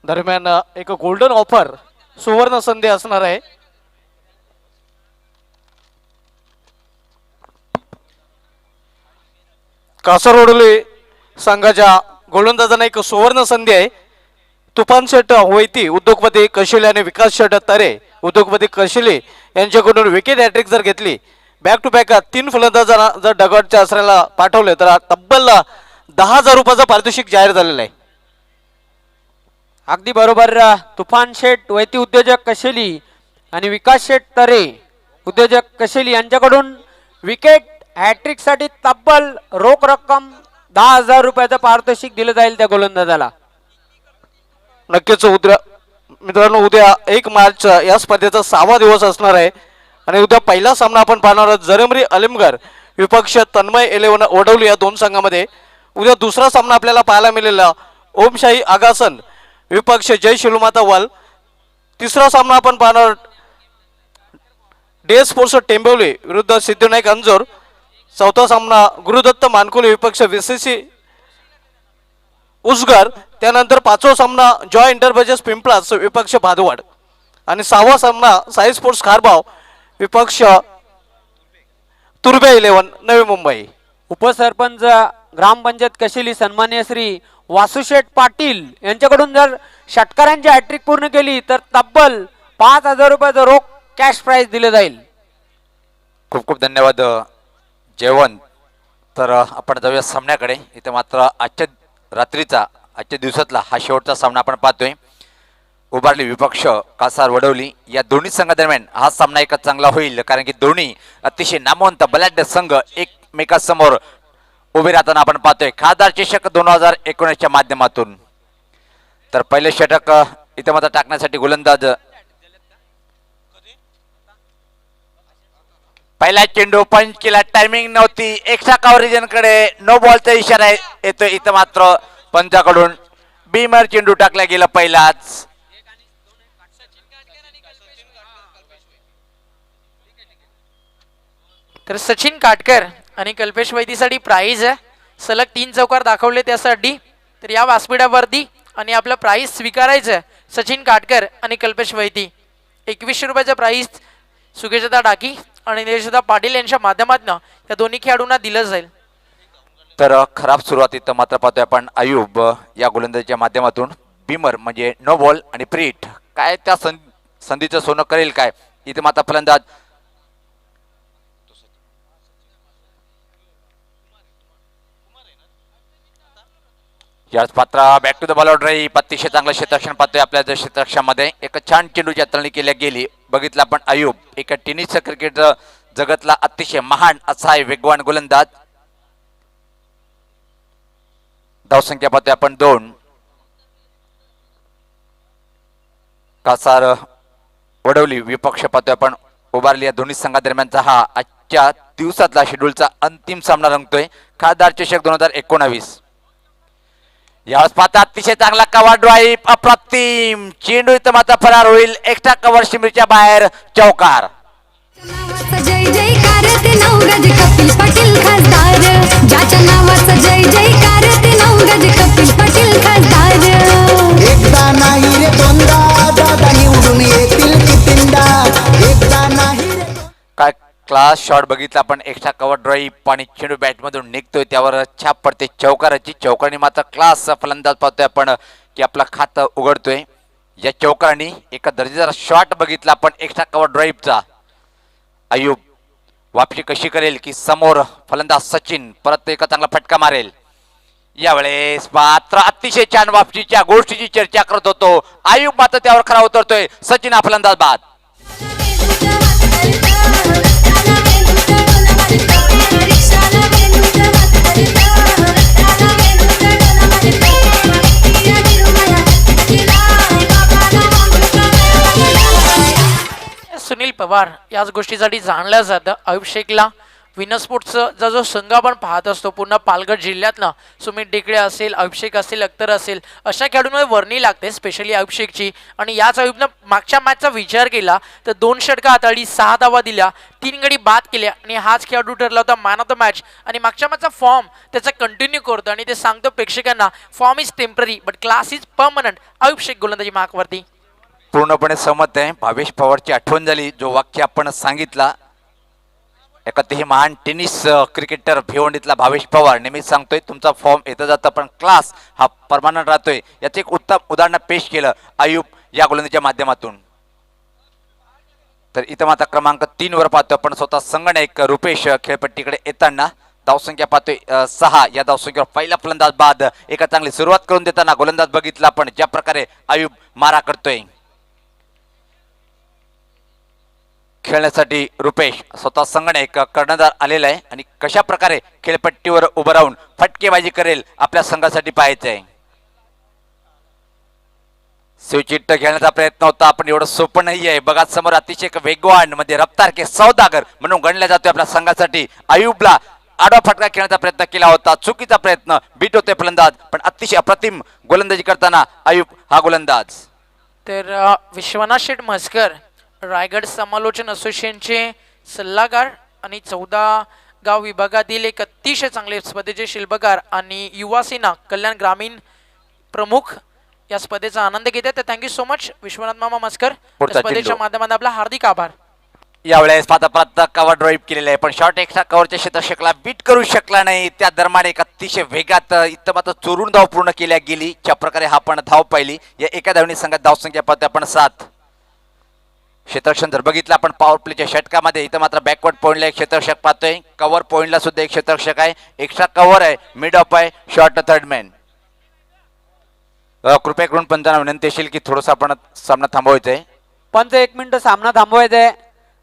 दरम्यान एक golden offer सुवर्ण संधी असणार आहे. कासरवडले संघाच्या गोलंदाजांना एक सुवर्ण संधी आहे. तुफान शेट होईती उद्योगपती कशिले आणि विकास शेट तरे उद्योगपती कशिले यांच्याकडून विकेट हॅट्रिक जर घेतली, बॅक टू बॅक 3 फलंदाजांना जर डगआउटच्या आसऱ्याला पाठवले तर तब्बल 10,000 रुपयाचं पारितोषिक जाहीर झालेलं आहे. अगदी बरोबर. तुफान शेठ वैती उद्योजक कशेली आणि विकास शेठ तरे उद्योजक कशेली यांच्याकडून विकेट हॅट्रिक साठी तब्बल रोख रक्कम 10,000 रुपयाचं पारितोषिक दिलं जाईल त्या गोलंदाजाला. नक्कीच उद्या मित्रांनो, उद्या 1 मार्च या स्पर्धेचा 6वा दिवस असणार आहे आणि उद्या पहिला सामना आपण पाहणार आहोत जरमरी अलिमगर विपक्ष तन्मय 11 ओढवली या दोन संघामध्ये. उद्या दुसरा सामना आपल्याला पाहायला मिळेला ओमशाही आगासन विपक्ष जय शिलुमाता वल. तिसरा सामना आपण पाहणार डे स्पोर्ट्स टेंबवली विरुद्ध सिद्धिविनायक अंजोर. चौथा सामना गुरुदत्त मानकुले विपक्ष VCC उसगर. त्यानंतर 5वा सामना जॉय एंटरप्राइजेस पिंपळास विपक्ष भादवाड आणि 6वा सामना साई स्पोर्ट्स खारबाव विपक्ष तुर्बे 11 नवी मुंबई. उपसरपंच ग्रामपंचायत कशेली सन्मान्य श्री वासुशेठ पाटील यांच्याकडून जर षटकारांची हॅट्रिक पूर्ण केली तर तब्बल 5,000 रुपयाचं रोख कॅश प्राइज दिले जाईल. खूप खूप धन्यवाद जयवंत. तर आपण जाऊया सामन्याकडे. इथे मात्र आजच्या दिवसातला हा शेवटचा सामना आपण पाहतोय. उभारली विपक्ष कासार वडवली या दोन्ही संघादरम्यान हा सामना एक चांगला होईल, कारण की दोन्ही अतिशय नामवंत बलाढ्य संघ एकमेकांसमोर उभे राहताना आपण पाहतोय खासदार चषक 2019 च्या माध्यमातून. तर पहिले षटक इथे मात्र टाकण्यासाठी गोलंदाज पहिला चेंडू पंच केला, टायमिंग नव्हती, एक्स्ट्रा कव्हरेजन कडे नो बॉलचा इशारा येतो. इथं मात्र पंचाकडून बीमर चेंडू टाकला गेला पहिलाच. तर सचिन काटकर आणि कल्पेश वैदीसाठी प्राइज आहे. सलग 3 चौकार दाखवले त्यासाठी. तर या व्यासपीठावरती आणि आपलं प्राइज स्वीकारायचं आहे. सचिन काटकर आणि कल्पेश वैदी 2100 रुपयाचं प्राइज सुकेशदा डाकी आणि निलेशदा पाटील यांच्या माध्यमातून या दोन्ही खेळाडूंना दिलं जाईल. तर खराब सुरुवात इथं मात्र पाहतोय आपण आयुब या गोलंदाजीच्या माध्यमातून. बीमर म्हणजे नो बॉल आणि प्रीट काय त्या संधीचं सोनं करेल काय. इथे मात्र फलंदाज याच पात्र back to the ball drive. अतिशय चांगलं क्षेत्ररक्षण पाहतोय आपल्या क्षेत्ररक्षणामध्ये. एक छान चेंडूची हाताळणी केल्या गेली. बघितलं आपण आयुब एका टेनिस क्रिकेट जगतला अतिशय महान असा आहे वेगवान गोलंदाज. धावसंख्या पाहतोय आपण 2. कासार वडवली विपक्ष पाहतोय आपण उभारली या दोन्ही संघादरम्यानचा हा आजच्या दिवसातला शेड्यूलचा अंतिम सामना रंगतोय खासदार चषक 2019. यावेळेस पाहता अतिशय चांगला कव्हर ड्राईव्ह अप्रतिम चेंडू इथं मात्र फरार होईल. एक्स्ट्रा कव्हर शिमरीच्या बाहेर चौकार. जय जयकार ते नवगज कपिल पाटील खासदार, ज्याच्या नावाचा जय जयकार ते नवगज कपिल पाटील खासदार. एकदा नाही रे दोनदा दादा निवडून येतील कितींदा. एकदा नाही रे काय क्लास शॉट बघितला आपण. एक्स्ट्रा कव्हर ड्राईव्ह आणि चेंडू बॅट मधून निघतोय त्यावर छाप पडते चौकाराची. चौकाराने मात्र क्लास फलंदाज पाहतोय आपण की आपलं खातं उघडतोय. या चौकाराने एका दर्जेदार शॉट बघितला आपण एक्स्ट्रा कव्हर ड्राईव्हचा. आयुब वापसी कशी करेल की समोर फलंदाज सचिन परत एका चांगला फटका मारेल. यावेळेस मात्र अतिशय छान वापसीच्या गोष्टीची चर्चा करत होतो. आयुब मात्र त्यावर खरा उतरतोय. सचिन हा फलंदाज बाद. सुनील पवार याच गोष्टीसाठी जाणलं जातं. आयुब शेखला विनर स्पोर्ट्सचा जो संघ आपण पाहत असतो पूर्ण पालघर जिल्ह्यातनं सुमित डेकडे असेल, अभिषेक असेल, अख्तर असेल, अशा खेळाडूंमध्ये वर्णी लागते स्पेशली अभिषेकची. आणि याच अयुबनं मागच्या मॅचचा विचार केला तर 2 षटका हाताळली, 6 धावा दिल्या, 3 गडी बाद केल्या आणि हाच खेळाडू ठरला होता मॅन ऑफ द मॅच. आणि मागच्या मॅचचा फॉर्म त्याचा कंटिन्यू करतो आणि ते सांगतो प्रेक्षकांना form is temporary but class is permanent. Abhishek गोलंदाजी मार्कवरती. पूर्णपणे सहमत आहे. भावेश पवारची आठवण झाली जो वाक्य आपण सांगितला. एक अतिशय महान टेनिस क्रिकेटर भिवंडीतला भावेश पवार नेहमीच सांगतोय तुमचा फॉर्म येतं जातं पण क्लास हा परमानंट राहतोय. याचे एक उत्तम उदाहरण पेश केलं अयूब या गोलंदाजीच्या माध्यमातून. तर इथं मात्र क्रमांक 3 वर पाहतोय आपण स्वतः संगणक रुपेश खेळपट्टीकडे येताना. धावसंख्या पाहतोय 6. या धावसंख्येवर पहिला फलंदाज बाद. एका चांगली सुरुवात करून देताना गोलंदाज बघितला आपण ज्या प्रकारे अयूब मारा करतोय. खेळण्यासाठी रुपेश स्वतः संगणक कर्णधार आलेला आहे आणि कशा प्रकारे खेळपट्टीवर उभं राहून फटकेबाजी करेल आपल्या संघासाठी पाहायचं आहे. स्विचिट्ट खेळण्याचा प्रयत्न होता आपण एवढं सोपं नाही आहे. बघा समोर अतिशय एक वेगवान मध्ये रफ्तार के सौदागर म्हणून गणला जातोय आपल्या संघासाठी. अयूबला आडवा फटका खेळण्याचा प्रयत्न केला होता. चुकीचा प्रयत्न. बीट होते फलंदाज पण अतिशय अप्रतिम गोलंदाजी करताना अयूब हा गोलंदाज. तर विश्वनाथ शेठ म्हसकर रायगड समालोचन असोसिएशनचे सल्लागार आणि 14 गाव विभागातील एक अतिशय चांगले स्पर्धेचे शिल्पकार आणि युवा सेना कल्याण ग्रामीण प्रमुख या स्पर्धेचा आनंद घेतात. तर थँक्यू सो मच विश्वनाथ मामा म्हसकर. पुढचा स्पर्धेच्या चेंडू. माध्यमातून आपला हार्दिक आभार. यावेळेस पाता कव्हर ड्राईव्ह केलेला आहे पण शॉर्ट एक्स्ट्रा कव्हरच्या क्षेत्रक्षकला बीट करू शकला नाही. त्या दरम्यान एक अतिशय वेगात इथं मात्र चोरून धाव पूर्ण केल्या गेली. ज्या प्रकारे हा आपण धाव पाहिली. या एका धावणी संघात धावसंख्या पाहतोय आपण 7. क्षेत्ररक्षण जर बघितलं आपण पॉवर प्लेच्या षटकामध्ये इथं मात्र बॅकवर्ड पॉईंटला एक क्षेत्ररक्षक पाहतोय. कव्हर पॉईंटला सुद्धा एक क्षेत्ररक्षक आहे. एक्स्ट्रा कव्हर आहे, मिड ऑफ आहे, शॉर्ट थर्ड मॅन. कृपया करून पंचांना विनंती असेल की थोडंसं आपण सामना थांबवायचा आहे. पंच 1 मिनिट सामना थांबवायचा आहे.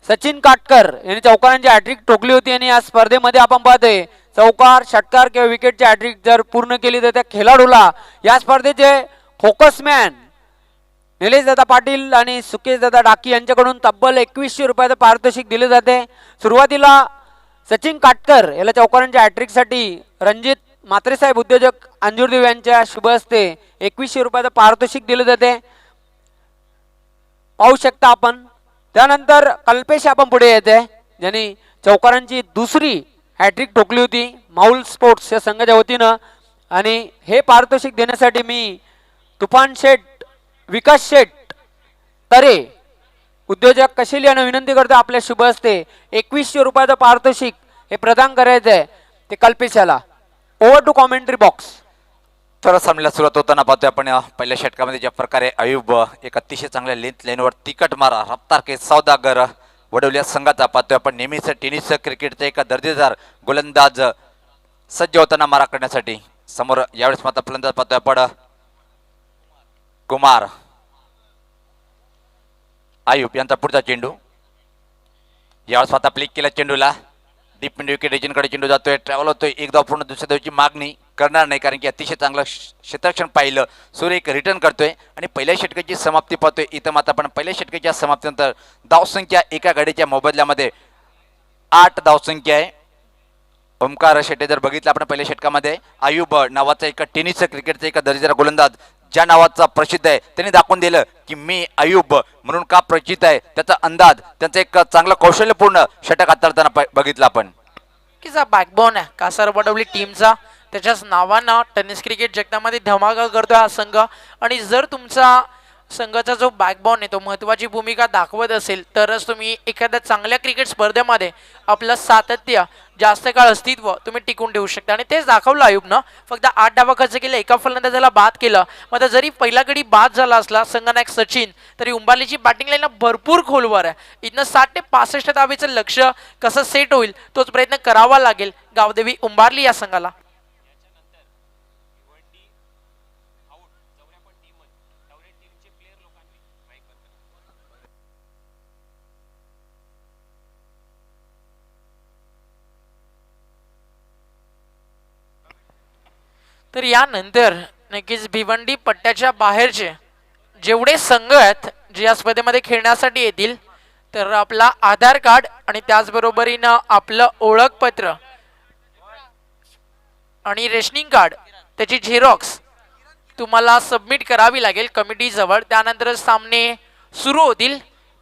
सचिन काटकर यांनी चौकारांची हॅट्रिक ठोकली होती आणि या स्पर्धेमध्ये आपण पाहतोय चौकार, षटकार किंवा विकेटची हॅट्रिक जर पूर्ण केली तर त्या खेळाडूला या स्पर्धेचे फोकसमॅन निलेश दादा पाटील आणि सुकेश दादा डाकी यांच्याकडून तब्बल 2100 रुपयाचं पारितोषिक दिले जाते. सुरुवातीला सचिन काटकर याला चौकारांच्या हॅट्रिकसाठी रणजित म्हात्रेसाहेब उद्योजक अंजुरदेव यांच्या शुभ हस्ते 2100 रुपयाचं पारितोषिक दिले जाते. पाहू शकता आपण. त्यानंतर कल्पेश आपण पुढे येते ज्यांनी चौकारांची दुसरी हॅट्रिक ठोकली होती माऊल स्पोर्ट्स या संघाच्या वतीनं. आणि हे पारितोषिक देण्यासाठी मी तुफान शेठ, विकास शेठ तरे उद्योजक कशेली यांना विनंती करतो आपल्या शुभ हस्ते 2100 रुपयाचं पारितोषिक हे प्रदान करायचं आहे ते कल्पेश याला. Over to commentary box. तर सामन्याला सुरुवात होताना पाहतोय आपण पहिल्या षटकामध्ये ज्या प्रकारे अयूब एक अतिशय चांगल्या लेंथ लाईनवर तिकट मारा रफ्तार के सौदागर वडवल्या संघाचा पाहतोय आपण. नेहमीच टेनिस क्रिकेटचा एक दर्जेदार गोलंदाज सज्ज होताना मारा करण्यासाठी. समोर यावेळेस मात्र फलंदाज पाहतोय आपण कुमार. अयूब यांचा पुढचा चेंडू. यावेळेस स्वतः प्लिक केला चेंडूला. डीप मिड विकेट एजंटकडे चेंडू जातोय. ट्रॅव्हल होतोय. एक धाव पूर्ण दुसऱ्या धावची मागणी करणार नाही कारण की अतिशय चांगलं क्षेत्ररक्षण पाहिलं. सूर्य एक रिटर्न करतोय आणि पहिल्या षटकाची समाप्ती पाहतोय. इथं मात्र आपण पहिल्या षटकाच्या समाप्तीनंतर धावसंख्या एका गाडीच्या मोबदल्यामध्ये 8 धावसंख्या आहे. ओमकार शेट्टे जर बघितलं आपण पहिल्या षटकामध्ये अयूब नावाचा एक टेनिस क्रिकेटचा एक दर्जेदार गोलंदाज ज्या नावाचा प्रसिद्ध आहे त्यांनी दाखवून दिलं की मी अयूब म्हणून का प्रचित आहे. त्याचा अंदाज, त्यांचं एक चांगलं कौशल्यपूर्ण षटक हाताळताना बघितलं आपण. की जा बॅकबोन आहे कासार बडवली टीमचा. त्याच्याच नावानं टेनिस क्रिकेट जगतामध्ये धमाका करतोय हा संघ. आणि जर तुमचा संघाचा जो बॅकबोन आहे तो महत्त्वाची भूमिका दाखवत असेल तरच तुम्ही एखाद्या चांगल्या क्रिकेट स्पर्धेमध्ये आपलं सातत्य, जास्त काळ अस्तित्व तुम्ही टिकून ठेवू शकता. आणि तेच दाखवलं अयूबनं. फक्त 8 डावा खर्च केला, एका फलंदाजाला बाद केलं. मात्र जरी पहिला गडी बाद झाला असला संघनायक सचिन तरी उंबारलीची बॅटिंग लाईन भरपूर खोलवर आहे. इथनं 60 ते 65 धावेचं लक्ष कसं सेट होईल तोच प्रयत्न करावा लागेल गावदेवी उंबारली या संघाला. तर यानंतर नक्कीच भिवंडी पट्ट्याच्या बाहेरचे जेवढे संघ आहेत जे या स्पर्धेमध्ये खेळण्यासाठी येतील तर आपला आधार कार्ड आणि त्याचबरोबरीनं आपलं ओळखपत्र आणि रेशनिंग कार्ड त्याची झेरॉक्स तुम्हाला सबमिट करावी लागेल कमिटी जवळ. त्यानंतर सामने सुरू होतील.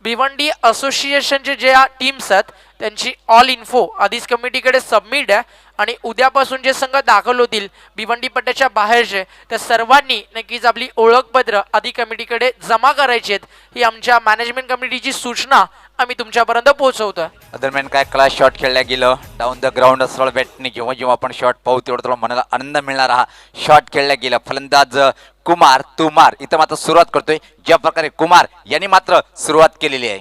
भिवंडी असोसिएशनचे ज्या टीम्स आहेत त्यांची ऑल इन्फो आधीच कमिटीकडे सबमिट आहे आणि उद्यापासून जे संघ दाखल होतील भिवंडी पट्ट्याच्या बाहेरचे त्या सर्वांनी नक्कीच आपली ओळखपत्र आधी कमिटीकडे जमा करायची आहेत. ही आमच्या मॅनेजमेंट कमिटीची सूचना आम्ही तुमच्यापर्यंत पोहोचवतोय. दरम्यान काय क्लास शॉट खेळला गेलं डाऊन द ग्राउंड सरळ बॅटने जेव्हा जेव्हा आपण शॉट पाहू तेवढं थोडा मनाला आनंद मिळणार हा शॉट खेळला गेला. फलंदाज कुमार तुमार इथं मात्र सुरुवात करतोय. ज्या प्रकारे कुमार यांनी मात्र सुरुवात केलेली आहे.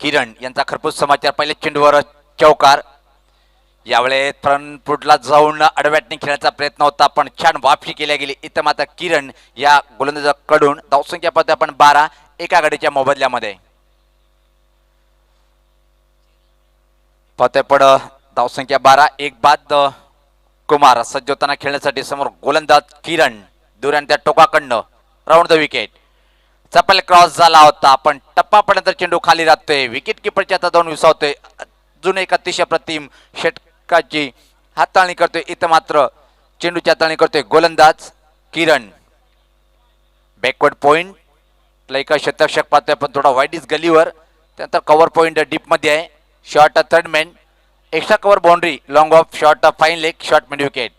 किरण यांचा खरपूस समाचार पहिल्या चेंडूवर चौकार. यावेळेस फ्रंट फुटला जाऊन अडवॅटने खेळण्याचा प्रयत्न होता पण छान वापशी केल्या गेली. इथं मात्र किरण या गोलंदाजाकडून धावसंख्या पाहतोय आपण 12 एका गडीच्या मोबदल्यामध्ये पाहतोय. पण धावसंख्या 12 एक बाद कुमार सज्ज होताना खेळण्यासाठी समोर गोलंदाज किरण दूर आणि त्या टोकाकडनं राऊंड द विकेट. चपल क्रॉस झाला होता पण टप्पापर्यंत चेंडू खाली राहतोय. विकेट किपरच्या आता जाऊन विसावतोय. अजून एक अतिशय प्रतिम षटकाची हाताळणी करतोय. इथं मात्र चेंडूची हाताळणी करतोय गोलंदाज किरण. बॅकवर्ड पॉइंट लयका शतक्षक पाहतोय पण थोडा वाईडीस गलीवर. त्यानंतर कव्हर पॉइंट डीप मध्ये आहे. Short third man extra cover boundary long of short fine leg short mid wicket.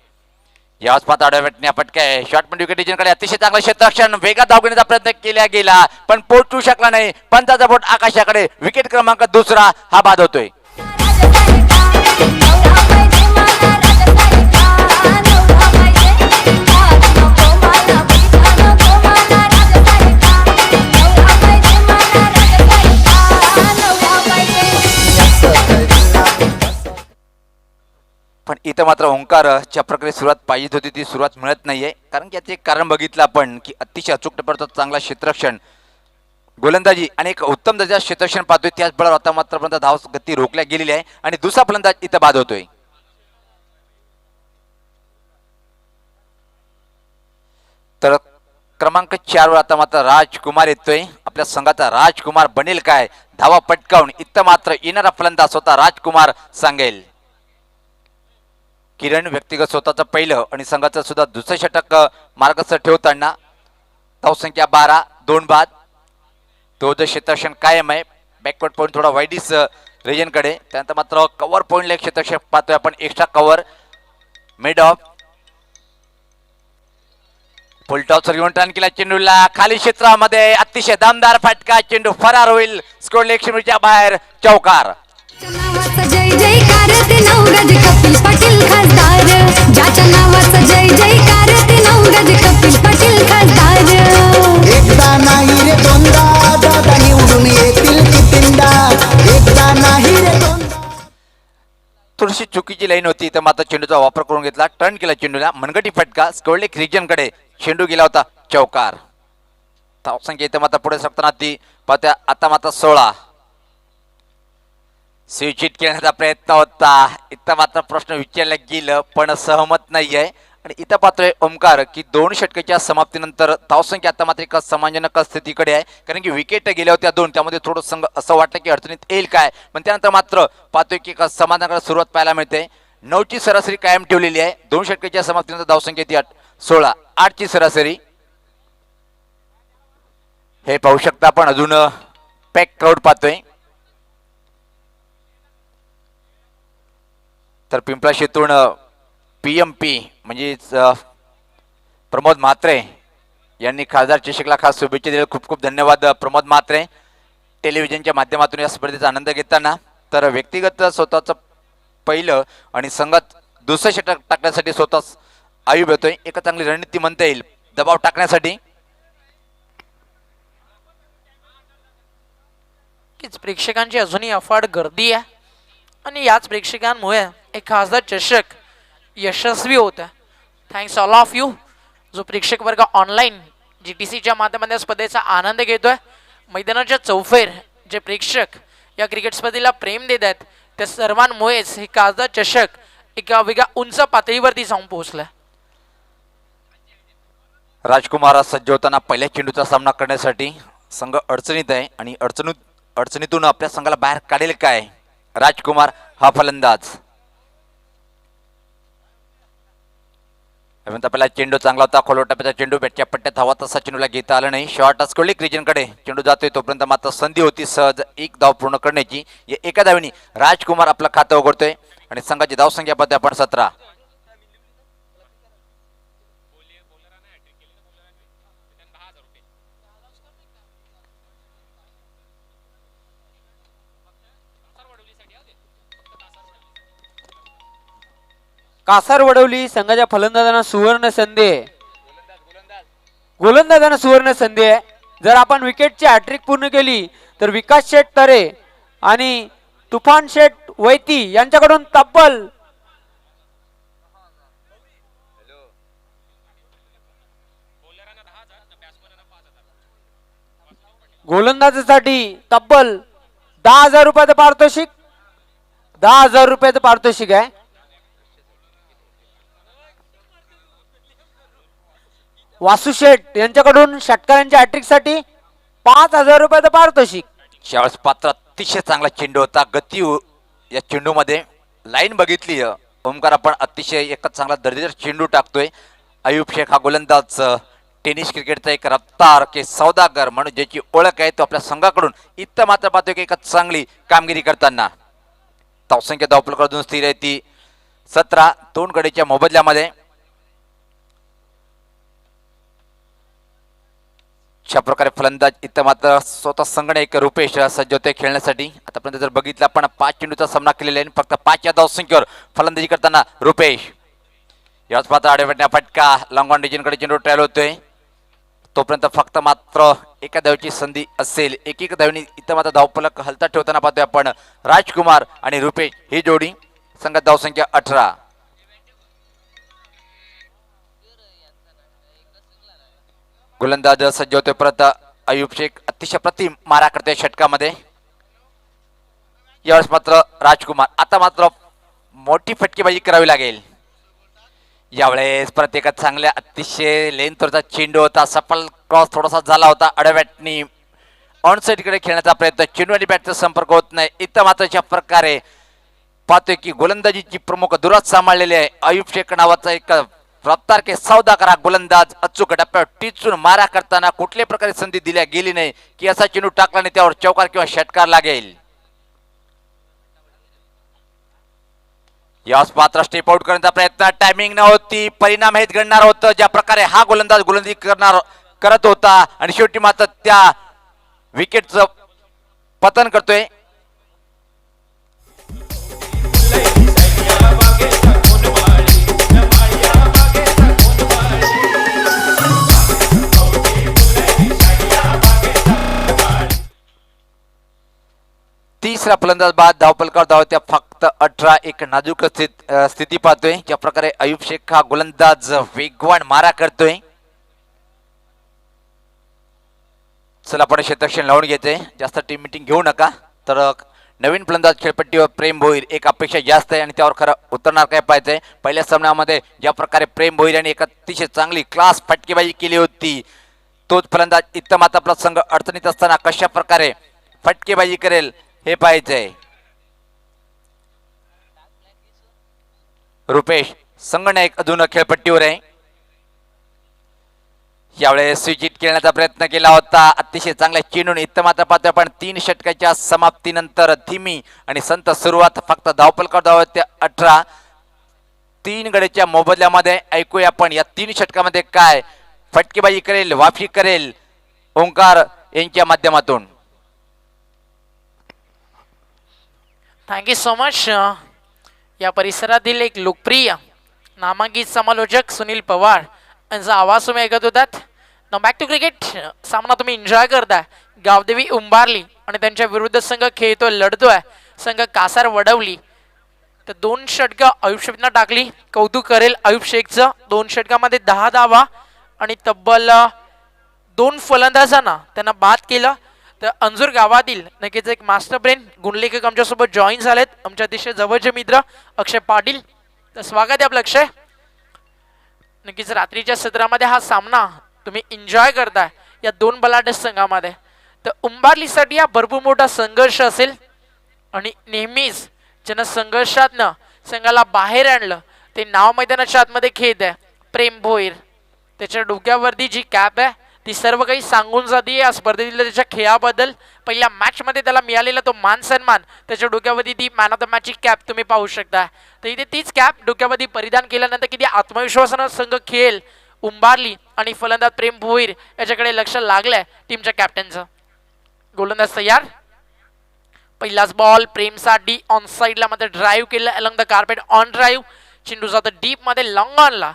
याच पाहता अडवॅटने पटकाय शॉर्ट मिड विकेट डिजनकडे अतिशय चांगलं क्षेत्ररक्षण वेगात धाव घेण्याचा प्रयत्न केला गेला पण पोहोचू शकला नाही. पंचाचा बोट आकाशाकडे. विकेट क्रमांक दुसरा हा बाद होतोय. पण इथं मात्र ओंकारच्या प्रकारे सुरुवात पाहिजे होती ती सुरुवात मिळत नाहीये. कारण की याचे कारण बघितलं आपण की अतिशय अचूक टप्प्यावर चांगला क्षेत्ररक्षण गोलंदाजी आणि एक उत्तम दर्जा क्षेत्ररक्षण पाहतोय. त्याच बळावर आता मात्र धाव गती रोखल्या गेलेली आहे आणि दुसरा फलंदाज इथं बाद होतोय. तर क्रमांक 4 वर आता मात्र राजकुमार येतोय. आपल्या संघाचा राजकुमार बनेल काय धावा पटकावून इथं मात्र येणारा फलंदाज स्वतः राजकुमार सांगेल. किरण व्यक्तिगत स्वतःचं पहिलं आणि संघाचं सुद्धा दुसरं षटक मार्गस्थ ठेवताना धावसंख्या 12 2 बाद. तो जे क्षेत्ररक्षण कायम आहे. बॅकवर्ड पॉईंट थोडा वाईडीस रिजनकडे. त्यानंतर मात्र कव्हर पॉईंटला एक क्षेत्ररक्षण पाहतोय आपण extra cover mid off full tosser घेऊन टर्न केला चेंडूला खाली क्षेत्रामध्ये अतिशय दमदार फटका. चेंडू फरार होईल. स्कोर लेग बाहेर चौकार. नावाचा जय जयकार ते नवगज कपिल पाटील खासदार ज्याच्या नावाचा जय जयकार ते नवगज कपिल पाटील खासदार. एकदा नाही रे दोनदा दादा निवडून येतील कितींदा. एकदा नाही रे दोनदा. थोडीशी चुकीची लाईन होती तर मात्र चेंडूचा वापर करून घेतला. टर्न केला चेंडूला मनगटी फटका. स्कोर लेग रिजनकडे चेंडू गेला होता चौकार. धावसंख्या इथं मात्र पुढे सरकताना ती पाहत्या आता मात्र 16. स्विचिट खेळण्याचा प्रयत्न होता. इथं मात्र प्रश्न विचारला गेलं पण सहमत नाही आहे. आणि इथं पाहतोय ओमकार की 2 षटकाच्या समाप्तीनंतर धावसंख्या आता मात्र एका समाधानकारक स्थितीकडे आहे. कारण की विकेट गेल्या होत्या 2 त्यामध्ये थोडं संघ असं वाटतं की अडचणीत येईल काय पण त्यानंतर मात्र पाहतोय की एका समाधानकारक सुरुवात पाहायला मिळते. 9ची सरासरी कायम ठेवलेली आहे. 2 षटकाच्या समाप्तीनंतर धावसंख्या ती 16 8ची सरासरी. हे पाहू शकता आपण अजून पॅक क्राऊड पाहतोय. तर पिंपळाशेतून PMP म्हणजेच प्रमोद म्हात्रे यांनी खासदार चषकला खास शुभेच्छा दिल्या. खूप खूप धन्यवाद प्रमोद म्हात्रे. टेलिव्हिजनच्या माध्यमातून या स्पर्धेचा आनंद घेताना. तर व्यक्तिगत स्वतःचं पहिलं आणि संघात दुसरं षटक टाकण्यासाठी स्वतःच आयुब येतोय. एक चांगली रणनीती म्हणता येईल दबाव टाकण्यासाठी. प्रेक्षकांची अजूनही अफाट गर्दी आहे आणि याच प्रेक्षकांमुळे एक खासदार चषक यशस्वी होत आहे. थँक्स ऑल ऑफ यू जो प्रेक्षक वर्ग ऑनलाईन GTCच्या माध्यमातून स्पर्धेचा आनंद घेतोय. मैदानाच्या चौफेर जे प्रेक्षक या क्रिकेट स्पर्धेला प्रेम देत आहेत त्या सर्वांमुळेच हे खासदार चषक एका वेगळ्या उंच पातळीवरती जाऊन पोहोचलाय. राजकुमार सज्ज होताना पहिल्या चेंडूचा सामना करण्यासाठी संघ अडचणीत आहे आणि अडचणीतून आपल्या संघाला बाहेर काढेल काय राजकुमार हा फलंदाज. पहिला चेंडू चांगला होता, खोल टप्प्याचा चेंडू बॅटच्या पट्ट्यात हवा तसा चेंडूला घेता आलं नाही. शॉर्ट अस्कोली क्रिजनकडे चेंडू जातोय, तोपर्यंत मात्र संधी होती सहज एक धाव पूर्ण करण्याची. या एका धावीने राजकुमार आपलं खातं उघडतोय आणि संघाची धावसंख्या पाहतोय आपण 17. कासार वडवली संघाच्या फलंदाजांना सुवर्ण संधी आहे. गोलंदाजांना सुवर्ण संधी आहे. जर आपण विकेटची हॅट्रिक पूर्ण केली तर विकास शेठ तरे आणि तुफान शेठ वैती यांच्याकडून तब्बल गोलंदाजासाठी तब्बल 10,000 रुपयाचं पारितोषिक 10,000 रुपयाचं पारितोषिक आहे. वासू शेठ यांच्याकडून षटकारांच्या हॅट्रिक साठी 5,000 रुपयाचं पारितोषिक. यावेळेस पात्र अतिशय चांगला चेंडू होता, गती या चेंडू मध्ये लाईन बघितली ओमकार आपण अतिशय एकच चांगला दर्जेदार चेंडू टाकतोय. अयुब शेख हा गोलंदाज टेनिस क्रिकेटचा एक रफ्तार के सौदागर म्हणून ज्याची ओळख आहे तो आपल्या संघाकडून इथं मात्र पाहतोय की एकच चांगली कामगिरी करताना. धावसंख्या धावपलकडून स्थिर आहे ती 17. 2 गडीच्या मोबदल्यामध्ये अशा प्रकारे फलंदाज इथं मात्र स्वतः संघाने एक रुपेश सज्ज होते खेळण्यासाठी. आतापर्यंत जर बघितलं आपण 5 चेंडूचा सामना केलेला आहे, फक्त 5 या धावसंख्येवर फलंदाजी करताना रुपेश. याच पात्र आडेवडण्या फटका लॉंग डिजनकडे चेंडू ट्रायल होतोय, तोपर्यंत फक्त मात्र एका धावेची संधी असेल. एक धावनी इथं मात्र धावफलक हलता ठेवताना पाहतोय आपण राजकुमार आणि रुपेश ही जोडी. संघात धावसंख्या 18. गोलंदाज सज्ज होते परत अयुब शेख अतिशय प्रतिम मारा करते षटकामध्ये. यावेळेस मात्र राजकुमार आता मात्र मोठी फटकेबाजी करावी लागेल. यावेळेस परत एका चांगल्या अतिशय लेंथवरचा चेंडू होता, सफल क्रॉस थोडासा झाला होता. अडवॅटनी ऑन साइड कडे खेळण्याचा प्रयत्न, चेंडू आणि बॅटचा संपर्क होत नाही. इथं मात्र अशा प्रकारे पाहतोय की गोलंदाजीची प्रमुख दुरात सांभाळलेली आहे. अयुब शेख नावाचा एक रफ्तार के सौदा करा गोलंदाज अचूक टप्प्यावर टिचून मारा करताना कुठल्याही प्रकारे संधी दिल्या गेली नाही की असा चेंडू टाकला नाही त्यावर चौकार किंवा षटकार लागेल. यास पात्र स्टेप आउट करण्याचा प्रयत्न, टायमिंग नव्हती, परिणाम हेच घडणार होतं. ज्या प्रकारे हा गोलंदाज गोलंदाजी करत होता आणि शेवटी मात्र त्या विकेटचं पतन करतोय. तिसरा फलंदाज बाद धावपलकावर धावत्या फक्त 18. एक नाजूक स्थिती पाहतोय. ज्या प्रकारे अयुब शेख हा गोलंदाज वेगवान मारा करतोय. चला आपण क्षेत्रक्षण लावून घ्यायचंय, जास्त टीम मिटिंग घेऊ नका. तर नवीन फलंदाज खेळपट्टीवर प्रेम भोईर एक अपेक्षा जास्त आहे आणि त्यावर खरं उतरणार काय पाहिजे. पहिल्या सामन्यामध्ये ज्या प्रकारे प्रेम भोईर यांनी एक अतिशय चांगली क्लास फटकेबाजी केली होती, तोच फलंदाज इथं मात्र आपला संघ अडचणीत असताना कशा प्रकारे फटकेबाजी करेल हे पाहायचंय. रुपेश संघनायक अजून खेळपट्टीवर आहे. यावेळेस स्विच हिट खेळण्याचा प्रयत्न केला होता, अतिशय चांगल्या चेंडून इथं मात्र पाहतोय आपण 3 षटकाच्या समाप्तीनंतर धीमी आणि संत सुरुवात. फक्त धावपलकावर धावत्या 18. 3 गडीच्या मोबदल्यामध्ये ऐकूया आपण या 3 षटकामध्ये काय फटकेबाजी करेल, वाफी करेल ओंकार यांच्या माध्यमातून. Thank you so much. या परिसरातील एक लोकप्रिय नामांकित समालोचक सुनील पवार यांचा आवाज तुम्ही ऐकत होतात. Now back to cricket. सामना तुम्ही एन्जॉय करताय. गावदेवी उंबारली आणि त्यांच्या विरुद्ध संघ खेळतोय, लढतोय संघ कासार वडवली. तर 2 षटकं अयुब शेखनं टाकली. कौतुक करेल अयुब शेखचं. 2 षटकामध्ये 10 धावा आणि तब्बल 2 फलंदाजांना त्यांना बाद केलं. तर अंजूर गावातील नक्कीच एक मास्टर ब्रेन गुणलेखक आमच्यासोबत जॉईन झालेत, आमचे अतिशय जवळचे मित्र अक्षय पाटील. तर स्वागत आहे आपलं अक्षय. नक्कीच रात्रीच्या सत्रामध्ये हा सामना तुम्ही एन्जॉय करताय या 2 बलाढ्य संघामध्ये. तर उंबारलीसाठी हा भरपूर मोठा संघर्ष असेल आणि नेहमीच ज्यानं संघर्षातनं संघाला बाहेर आणलं ते नाव मैदानाच्या आतमध्ये खेळत आहे प्रेम भोईर. त्याच्या डोक्यावरती जी कॅप आहे ती सर्व काही सांगून जाते या स्पर्धेतील त्याच्या खेळाबद्दल. पहिल्या मॅच मध्ये त्याला मिळालेला तो मान सन्मान, त्याच्या डोक्यावरती ती मॅन ऑफ द मॅचची कॅप तुम्ही पाहू शकता. तर इथे तीच कॅप डोक्यावरती परिधान केल्यानंतर किती आत्मविश्वासानं संघ खेळेल उंबारली आणि फलंदाज प्रेम भोईर याच्याकडे लक्ष लागलंय टीमच्या कॅप्टनचं. गोलंदाज तयार. पहिलाच बॉल प्रेमसाठी ऑन साइडला मध्ये ड्राईव्ह केलं along the carpet on drive. चेंडू जातो डीप मध्ये लॉंग ऑनला.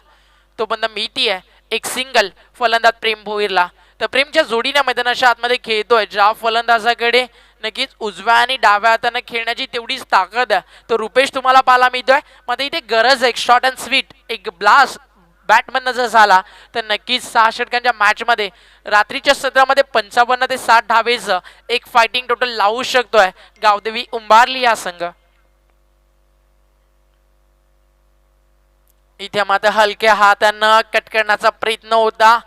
तो बंद मिळती आहे एक सिंगल फलंदाज प्रेम भोईरला. तर प्रेमच्या जोडीने मैदानाच्या आतमध्ये खेळतोय ज्या फलंदाजाकडे नक्कीच उजव्या आणि डाव्या हाताने खेळण्याची तेवढीच ताकद आहे तो रुपेश तुम्हाला पाहायला मिळतोय. मग इथे गरज आहे एक शॉर्ट अँड स्वीट एक ब्लास्ट बॅटमन जर झाला तर नक्कीच 6 षटकांच्या मॅच मध्ये रात्रीच्या सत्रामध्ये 55 ते 60 धावेचं एक फायटिंग टोटल लावू शकतोय गावदेवी उंबारली हा संघ. इथे मात्र हलक्या हातानं कट करण्याचा प्रयत्न होता.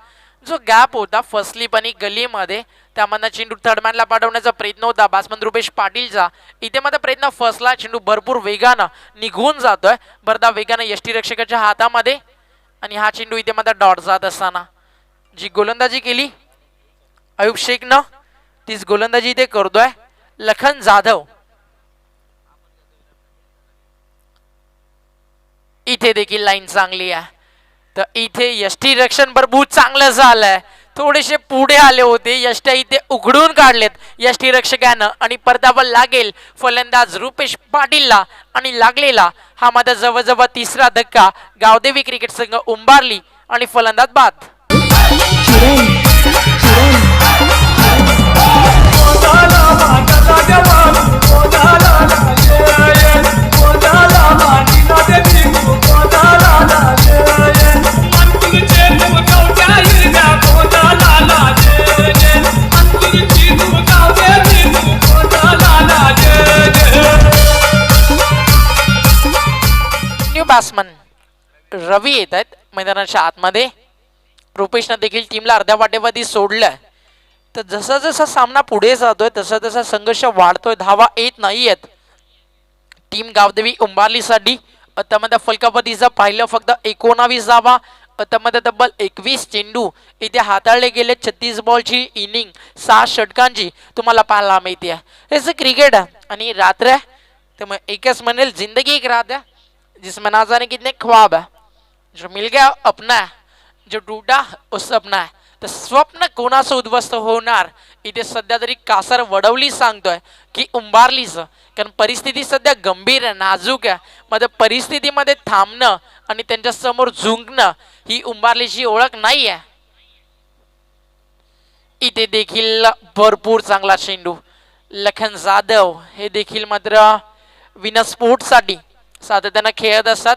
जो गॅप होता फसलीपणी गलीमध्ये त्यामधनं चेंडू थर्डमॅनला पाठवण्याचा प्रयत्न होता बॅट्समन रुपेश पाटीलचा. इथे मात्र प्रयत्न फसला. चेंडू भरपूर वेगानं निघून जातोय भरदा वेगानं यष्टीरक्षकाच्या हातामध्ये आणि हा चेंडू इथे मात्र डॉट जात असताना जी गोलंदाजी केली अयुब शेखनं तीच गोलंदाजी इथे करतोय लखन जाधव. इथे देखील लाईन चांगली आहे. तर इथे यष्टीरक्षण भरपूर चांगलं झालंय. थोडेसे पुढे आले होते यष्ट्या इथे उघडून काढलेत यष्टीरक्षकानं आणि परदाबल लागेल फलंदाज रुपेश पाटीलला आणि लागलेला हा मात्र जवळजवळ तिसरा धक्का गावदेवी क्रिकेट संघ उंबारली आणि फलंदाज बाद. न्यू बॅट्समन रवी येत आहेत मैदानाच्या आतमध्ये. रुपेशनं देखील टीमला अर्ध्या वाटेवरती सोडलंय. तर जसा जसा सामना पुढे जातोय तसा तसा संघर्ष वाढतोय. धावा येत नाहीयेत टीम गावदेवी उंबारलीसाठी. त्यामध्ये फलकापतीचा पाहिलं फक्त 19 धावा. त्यामध्ये तब्बल 21 चेंडू इथे हाताळले गेले. 36 बॉलची इनिंग 6 षटकांची तुम्हाला पाहायला मिळते. हेच क्रिकेट आहे आणि रात्र आहे त्यामुळे एकच म्हणेल जिंदगी एक रात है जिसमें ना जाने कितने ख्वाब है. जो मिल गया अपना है, जो टूटा उस सपना है. तर स्वप्न कोणाचं उद्ध्वस्त होणार इथे सध्या तरी कासार वडवली सांगतोय की उंबारलीचं. कारण परिस्थिती सध्या गंभीर आहे नाजूक आहे. मध्ये परिस्थितीमध्ये थांबणं आणि त्यांच्या समोर झुंकणं ही उंबारलीची ओळख नाही आहे. इथे देखील भरपूर चांगला चेंडू लखन जाधव हे देखील मात्र विनर स्पोर्ट्स साठी सातत्यानं खेळत असतात.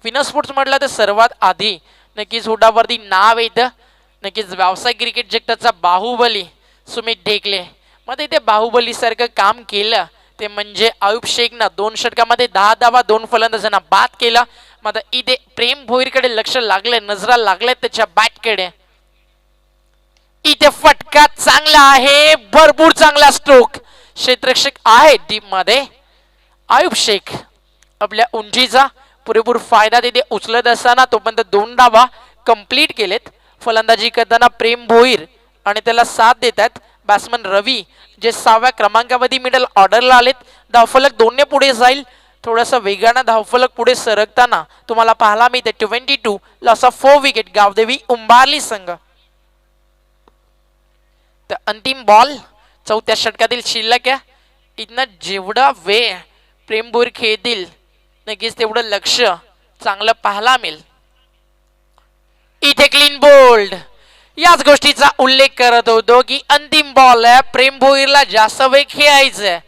विनर स्पोर्ट्स म्हटलं तर सर्वात आधी नक्कीच होटावरती नाव येतं नक्कीच व्यावसायिक क्रिकेट जगताचा बाहुबली सुमित ढेकले. मग इथे बाहुबली सारखं काम केलं ते म्हणजे अयुब शेखनं 2 षटकामध्ये 10 धावा 2 फलंदाजांना बाद केला. मग इथे प्रेम भोईरकडे लक्ष लागले नजरा लागले त्याच्या बॅटकडे. इथे फटका चांगला आहे भरपूर चांगला स्ट्रोक. क्षेत्ररक्षक आहे टीम मध्ये अयुब शेख आपल्या उंचीचा पुरेपूर फायदा तिथे उचलत असताना तोपर्यंत 2 धावा कंप्लीट केलेत. फलंदाजी करताना प्रेम भोईर आणि त्याला साथ देतात बॅट्समन रवी जे 6व्या क्रमांकावरती मिडल ऑर्डरला आलेत. धावफलक 2 ने पुढे जाईल. थोडासा वेगानं धावफलक पुढे सरकताना तुम्हाला पाहायला मिळते 22 loss of 4 wicket Gavdevi Umbarli संघ. तर अंतिम बॉल 4थ्या षटकातील शिल्लक आहे. इथनं जेवढा वेळ प्रेम भोईर खेळतील नक्कीच तेवढं लक्ष चांगलं पाहायला मिळेल. इथे क्लीन बोल्ड याच गोष्टीचा उल्लेख करत होतो की अंतिम बॉल आहे प्रेम भोईरला जास्त वेळ खेळायचं.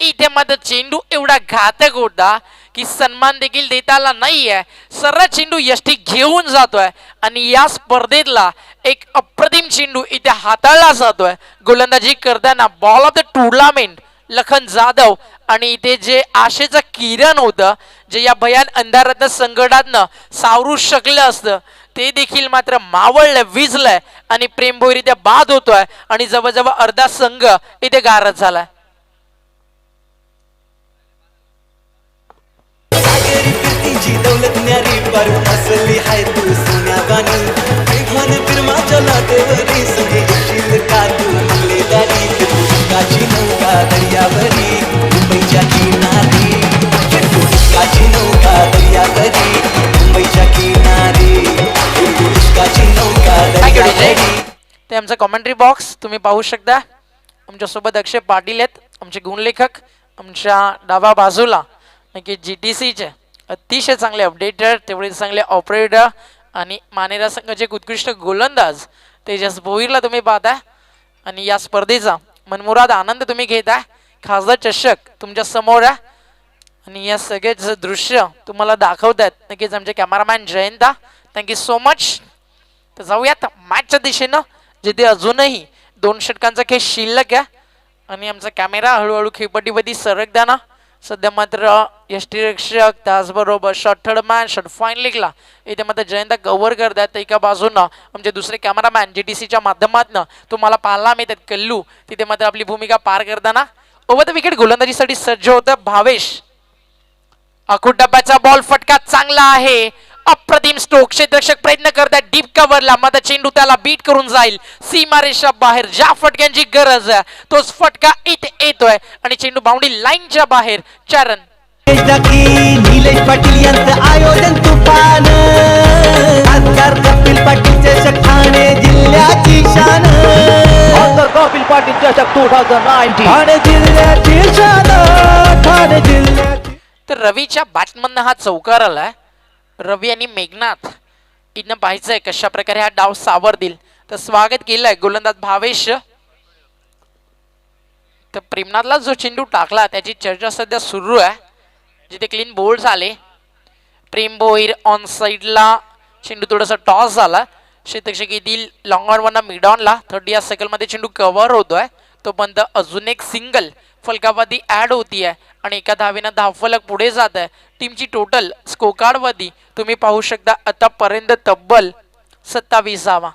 इथे मात्र चेंडू एवढा घातक होता की सन्मान देखील देता आला नाहीये. सर्व चेंडू यष्टी घेऊन जातोय आणि या स्पर्धेतला एक अप्रतिम चेंडू इथे हाताळला जातोय. गोलंदाजी करताना ball of the tournament Lakhan Jadhav आणि इथे जे आशेचं किरण होतं जे या भयान अंधारातनं संकटातनं सावरू शकलं असतं ते देखील मात्र मावळलंय, विजलंय आणि प्रेमभोईर इथे बाद होतोय आणि जवळजवळ अर्धा संघ इथे गारद झालाय. सागरी फिरतीची दौलत न्यारी पर असली हाय तू सोन्यावानी ऐभान फिरमाच्या लाटेवरी संगे येशील का तू मंगलेदारी पुष्काची नौका दर्यावरी मुंबईच्या किनारी पुष्काची नौका दर्यावरी मुंबईच्या किनारी पुष्काची नौका Thank you, DJ. दर्यावरी. ते आमचा कॉमेंट्री बॉक्स तुम्ही पाहू शकता. आमच्यासोबत अक्षय पाटील आहेत, आमचे गुणलेखक. आमच्या डाव्या बाजूला नक्की GTCचे अतिशय चांगले अपडेटर, तेवढे चांगले ऑपरेटर आणि मानेरा संघाचे एक उत्कृष्ट गोलंदाज तेजस भोईरला तुम्ही पाहताय. आणि या स्पर्धेचा मनमुराद आनंद तुम्ही घेताय. खासदार चषक तुमच्या समोर आहे आणि या सगळेच दृश्य तुम्हाला दाखवतात नक्कीच आमचे cameraman Jayanta. Thank you so much. तर जाऊयात मॅचच्या दिशेनं, जिथे अजूनही 2 षटकांचा खेळ शिल्लक आहे आणि आमचा कॅमेरा हळूहळू खेळपट्टीवरती सरकताना सध्या मात्र यष्टीरक्षक त्याचबरोबर शॉर्ट थर्ड मॅन शॉर्ट फायनलिंगला इथे मात्र जयंत कव्हर करतात. तर एका बाजूनं आमचे दुसरे कॅमेरामॅन GTCच्या माध्यमातून तुम्हाला पाहायला मिळतात कल्लू तिथे मात्र आपली भूमिका पार करताना. ओव्हर द विकेट गोलंदाजीसाठी सज्ज होतं भावेश. अखूट डब्याचा बॉल फटका चांगला आहे. अप्रतिम स्ट्रोक. क्षेत्ररक्षक प्रयत्न करतात डीप कव्हरला, मात्र चेंडू त्याला बीट करून जाईल सीमारेषा बाहेर. ज्या फटक्यांची गरज आहे तोच फटका इथे येतोय आणि चेंडू बाउंड्री लाईनच्या बाहेर. चरण निलेश पाटील यांचं आयोजन तुफान खासदार कपिल पाटीलचे ठाणे जिल्ह्याची शान कपिल पाटील चषक 2019 ठाणे जिल्ह्याची शान ठाणे जिल्ह्याची. तर रवीच्या बॅटमधनं हा चौकार आलाय. रवी आणि मेघनाथ इथनं पाहायचंय कशा प्रकारे हा डाव सावरतील. तर स्वागत केलंय गोलंदाज भावेश. तर प्रेमनाथला जो चेंडू टाकला त्याची चर्चा सध्या सुरू आहे, जिथे क्लीन बोल्ड झाले. प्रेम भोईर ऑन साईडला चेंडू थोडासा टॉस झाला. क्षेत्ररक्षक येथील लॉंग ऑनवरना मिड ऑनला 30 सेकंडमध्ये चेंडू कव्हर होतोय. तोपर्यंत अजून एक सिंगल फलकावधी ऍड होतीये आणि एका धावेनं धावफलक पुढे जात आहे. टीमची टोटल स्कोरकार्डवरती तुम्ही पाहू शकता आतापर्यंत तब्बल 27 धावा.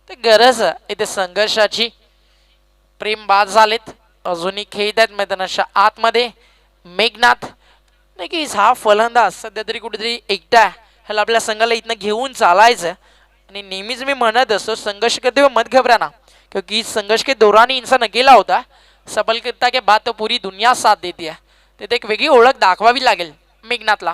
तर गरज आहे इथे संघर्षाची. प्रेम बाद झालेत, अजूनही खेळत आहेत मैदानाच्या आतमध्ये. मेघनाथ नाही की हा फलंदाज सध्या तरी कुठेतरी एकटा आहे. ह्याला आपल्या संघाला इथनं घेऊन चालायचं. आणि नेहमीच मी म्हणत असतो संघर्ष करते मत घबराना, क्योंकि संघर्ष के दौरान ही इंसान अकेला होता, सफलता के बाद तो पूरी दुनिया साथ देती है. तिथे एक वेगळी ओळख दाखवावी लागेल मेघनाथला.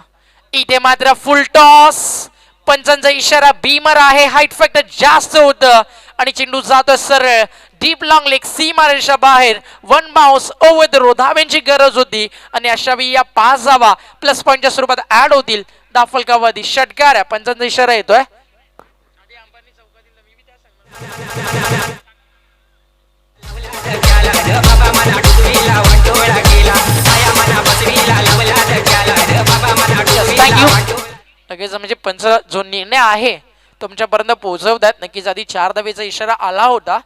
इथे मात्र फुल टॉस. पंचांचा इशारा बीमर आहे. हाईट फॅक्टर जास्त होतं आणि चेंडू जातोय सरळ डीप लॉंग लेग सीमारेषा बाहेर. 1 बाउन्स ओव्हर द रो. धाव्यांची गरज होती आणि अशा वेळी या 5 धावा प्लस पॉईंटच्या स्वरूपात ऍड होतील. दाफलकावादी षटकार आहे. पंचांचा इशारा येतोय. लगेच म्हणजे पंच जो निर्णय आहे तुमच्यापर्यंत पोहोचवतात. नक्कीच आधी 4 धावेचा इशारा आला होता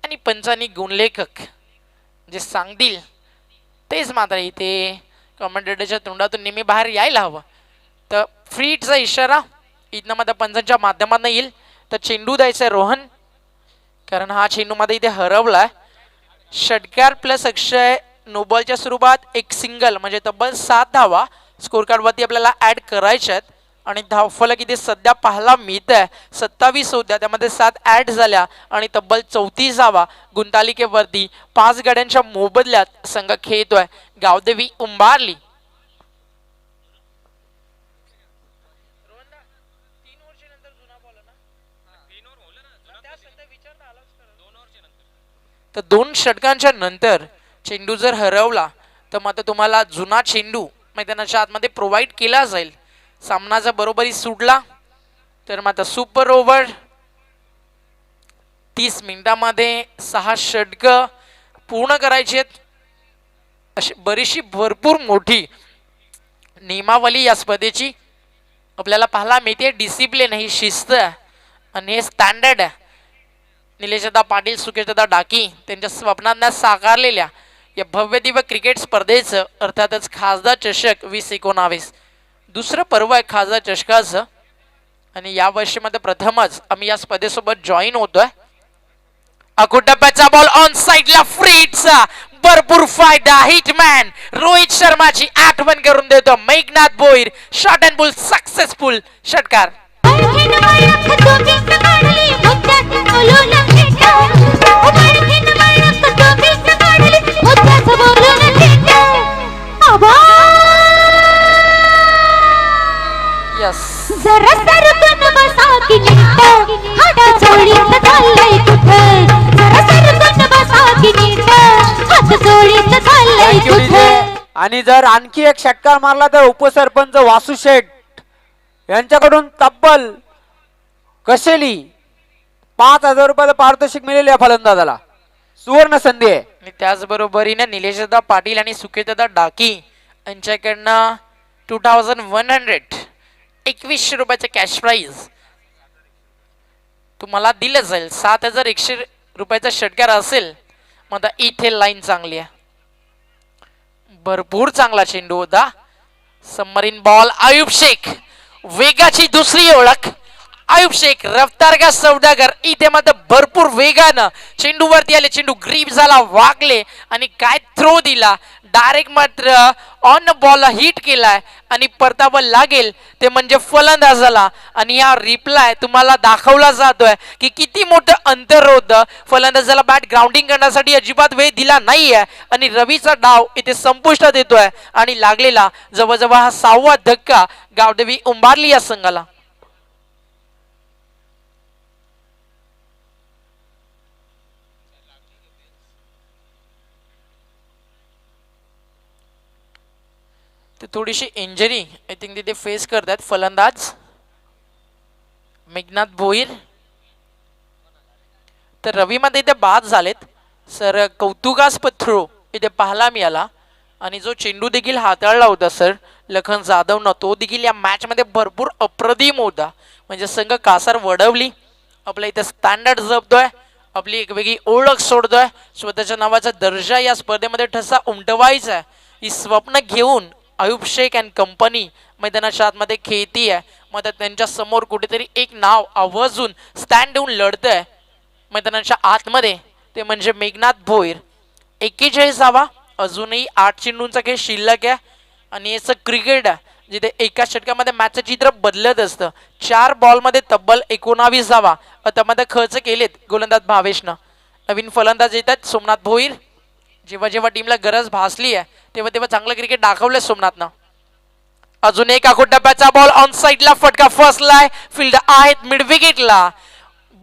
आणि पंचांनी गुणलेखक जे सांगतील तेच मात्र इथे कमेंटेटरच्या तोंडातून नेहमी बाहेर यायला हवं. तर फ्रीटचा इशारा इथनं मात्र पंचांच्या माध्यमातून येईल. तर चेंडू द्यायचा आहे रोहन, कारण हा चेंडू मध्ये इथे हरवलाय. षटकार प्लस अक्षय नोबलच्या स्वरूपात एक सिंगल म्हणजे तब्बल 7 धावा स्कोर कार्डवरती आपल्याला ऍड करायच्या आहेत. आणि धावफलक इथे सध्या पाहायला मिळत आहे 27 होत्या, त्यामध्ये 7 ऍड झाल्या आणि तब्बल 34 धावा गुणतालिकेवरती. 5 गाड्यांच्या मोबदल्यात संघ खेळतोय. गावदेवी उंबारली. तर 2 षटकांच्या नंतर चेंडू जर हरवला तर मात्र तुम्हाला जुना चेंडू मैदानाच्या आतमध्ये प्रोव्हाइड केला जाईल. सामना जर बरोबरी सुटला तर मात्र सुपर ओव्हर. 30 मिनिटांमध्ये 6 षटकं पूर्ण करायची आहेत. अशी बरीचशी भरपूर मोठी नियमावली या स्पर्धेची आपल्याला पाहायला मिळते. डिसिप्लिन ही शिस्त आहे आणि हे स्टँडर्ड आहे. निलेशदा पाटील सुकेशदा डाकी त्यांच्या स्वप्नांना साकारलेल्या या भव्य दिव्य क्रिकेट स्पर्धेचं अर्थातच खासदार चषक 2019 दुसरं पर्व आहे खासदार चषकाचं. आणि या वर्षीमध्ये प्रथमच आम्ही या स्पर्धेसोबत जॉईन होतोय. अकुटप्प्याचा बॉल ऑन साइडला फ्रीडचा भरपूर फायदा. हिटमॅन रोहित शर्माची आठवण करून देतो Meghnath Bhoir. Shot and boule successful षटकार. यस जरा सरकून बसा की नीट हात चोळीत चाललंय कुठं. जरा सरकून बसा की नीट हात चोळीत चाललंय Thank you, DJ. कुठं. आणि जर आणखी एक षटकार मारला तर उपसरपंच वासू शेठ यांच्याकडून तब्बल कशेली 5,000 रुपयाचं पारितोषिक मिळेल या फलंदाजाला. सुवर्ण संधी आहे. आणि त्याचबरोबरीने निलेशदादा पाटील आणि सुकेतदा डाकी यांच्याकडनं 2100 2100 रुपयाचे कॅश प्राइज तुम्हाला दिलं जाईल. 7100 रुपयाचा षटकार असेल. मग आता इथे लाईन चांगली आहे. भरपूर चांगला चेंडू होता. Submarine ball. आयुब शेख वेगाची दुसरी ओळख. आयुब शेख रफ्तार का सौदागर इथे मात्र भरपूर वेगानं चेंडू वरती आले. चेंडू ग्रीप झाला वागले आणि काय थ्रो दिला. डायरेक्ट मात्र ऑन बॉल हिट केलाय आणि परतावा लागेल ते म्हणजे फलंदाजाला. आणि या रिप्लाय तुम्हाला दाखवला जातोय की किती मोठं अंतर होतं. फलंदाजाला बॅट ग्राउंडिंग करण्यासाठी अजिबात वेळ दिला नाहीये आणि रवीचा डाव इथे संपुष्टात येतोय आणि लागलेला जवळजवळ हा 6वा धक्का गावदेवी उंबारली या संघाला. ते थोडीशी इंजरी आय थिंक तिथे फेस करतात फलंदाज मेघनाथ भोईर. तर रवीमध्ये इथे बाद झालेत सर. कौतुकास्पद थ्रो इथे पाहायला मिळाला आणि जो चेंडू देखील हाताळला होता सर लखन जाधवनं तो देखील या मॅच मध्ये भरपूर अप्रतिम होता. म्हणजे संघ कासार वडवली. आपल्या इथे स्टँडर्ड जपतोय. आपली एक वेगळी ओळख सोडतोय. स्वतःच्या नावाचा दर्जा या स्पर्धेमध्ये ठसा उमटवायचा आहे ही स्वप्न घेऊन आयुब शेख अँड कंपनी मैदानाच्या आतमध्ये खेळती आहे. मग त्यांच्या समोर कुठेतरी एक नाव आवाजून स्टँड देऊन लढतंय मैदानाच्या आतमध्ये ते म्हणजे मेघनाथ भोईर. 41 धावा. अजूनही 8 चेंडूंचा खेळ शिल्लक आहे आणि याचं क्रिकेट आहे जिथे एका षटकामध्ये मॅचचं चित्र बदलत असतं. 4 बॉलमध्ये तब्बल 19 धावा आता मध्ये खर्च केलेत गोलंदाज भावेशनं. नवीन फलंदाज येतात सोमनाथ भोईर. जेव्हा जेव्हा टीमला गरज भासली आहे तेव्हा तेव्हा चांगलं क्रिकेट दाखवलंय सोमनाथनं. अजून एक डब्याचा बॉल ऑन साइडला फटका फसलाय. फील्ड आहेत मिड विकेटला.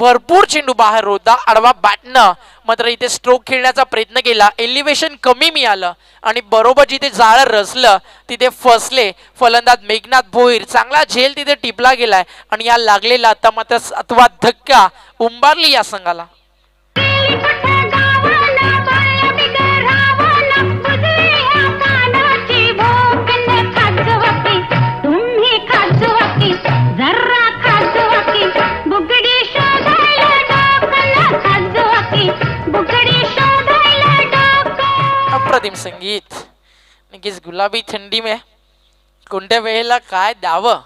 भरपूर चेंडू बाहेर होता. आडवा बॅटनं मात्र इथे स्ट्रोक खेळण्याचा प्रयत्न केला. एलिव्हेशन कमी मिळालं आणि बरोबर जिथे जाळं रचलं तिथे फसले फलंदाज मेघनाथ भोईर. चांगला झेल तिथे टिपला गेलाय आणि या लागलेला आता मात्र 7वा धक्का उंबारली या संघाला. अप्रतिम संगीत. नक्कीच गुलाबी थंडी में कोणत्या वेळेला काय द्यावं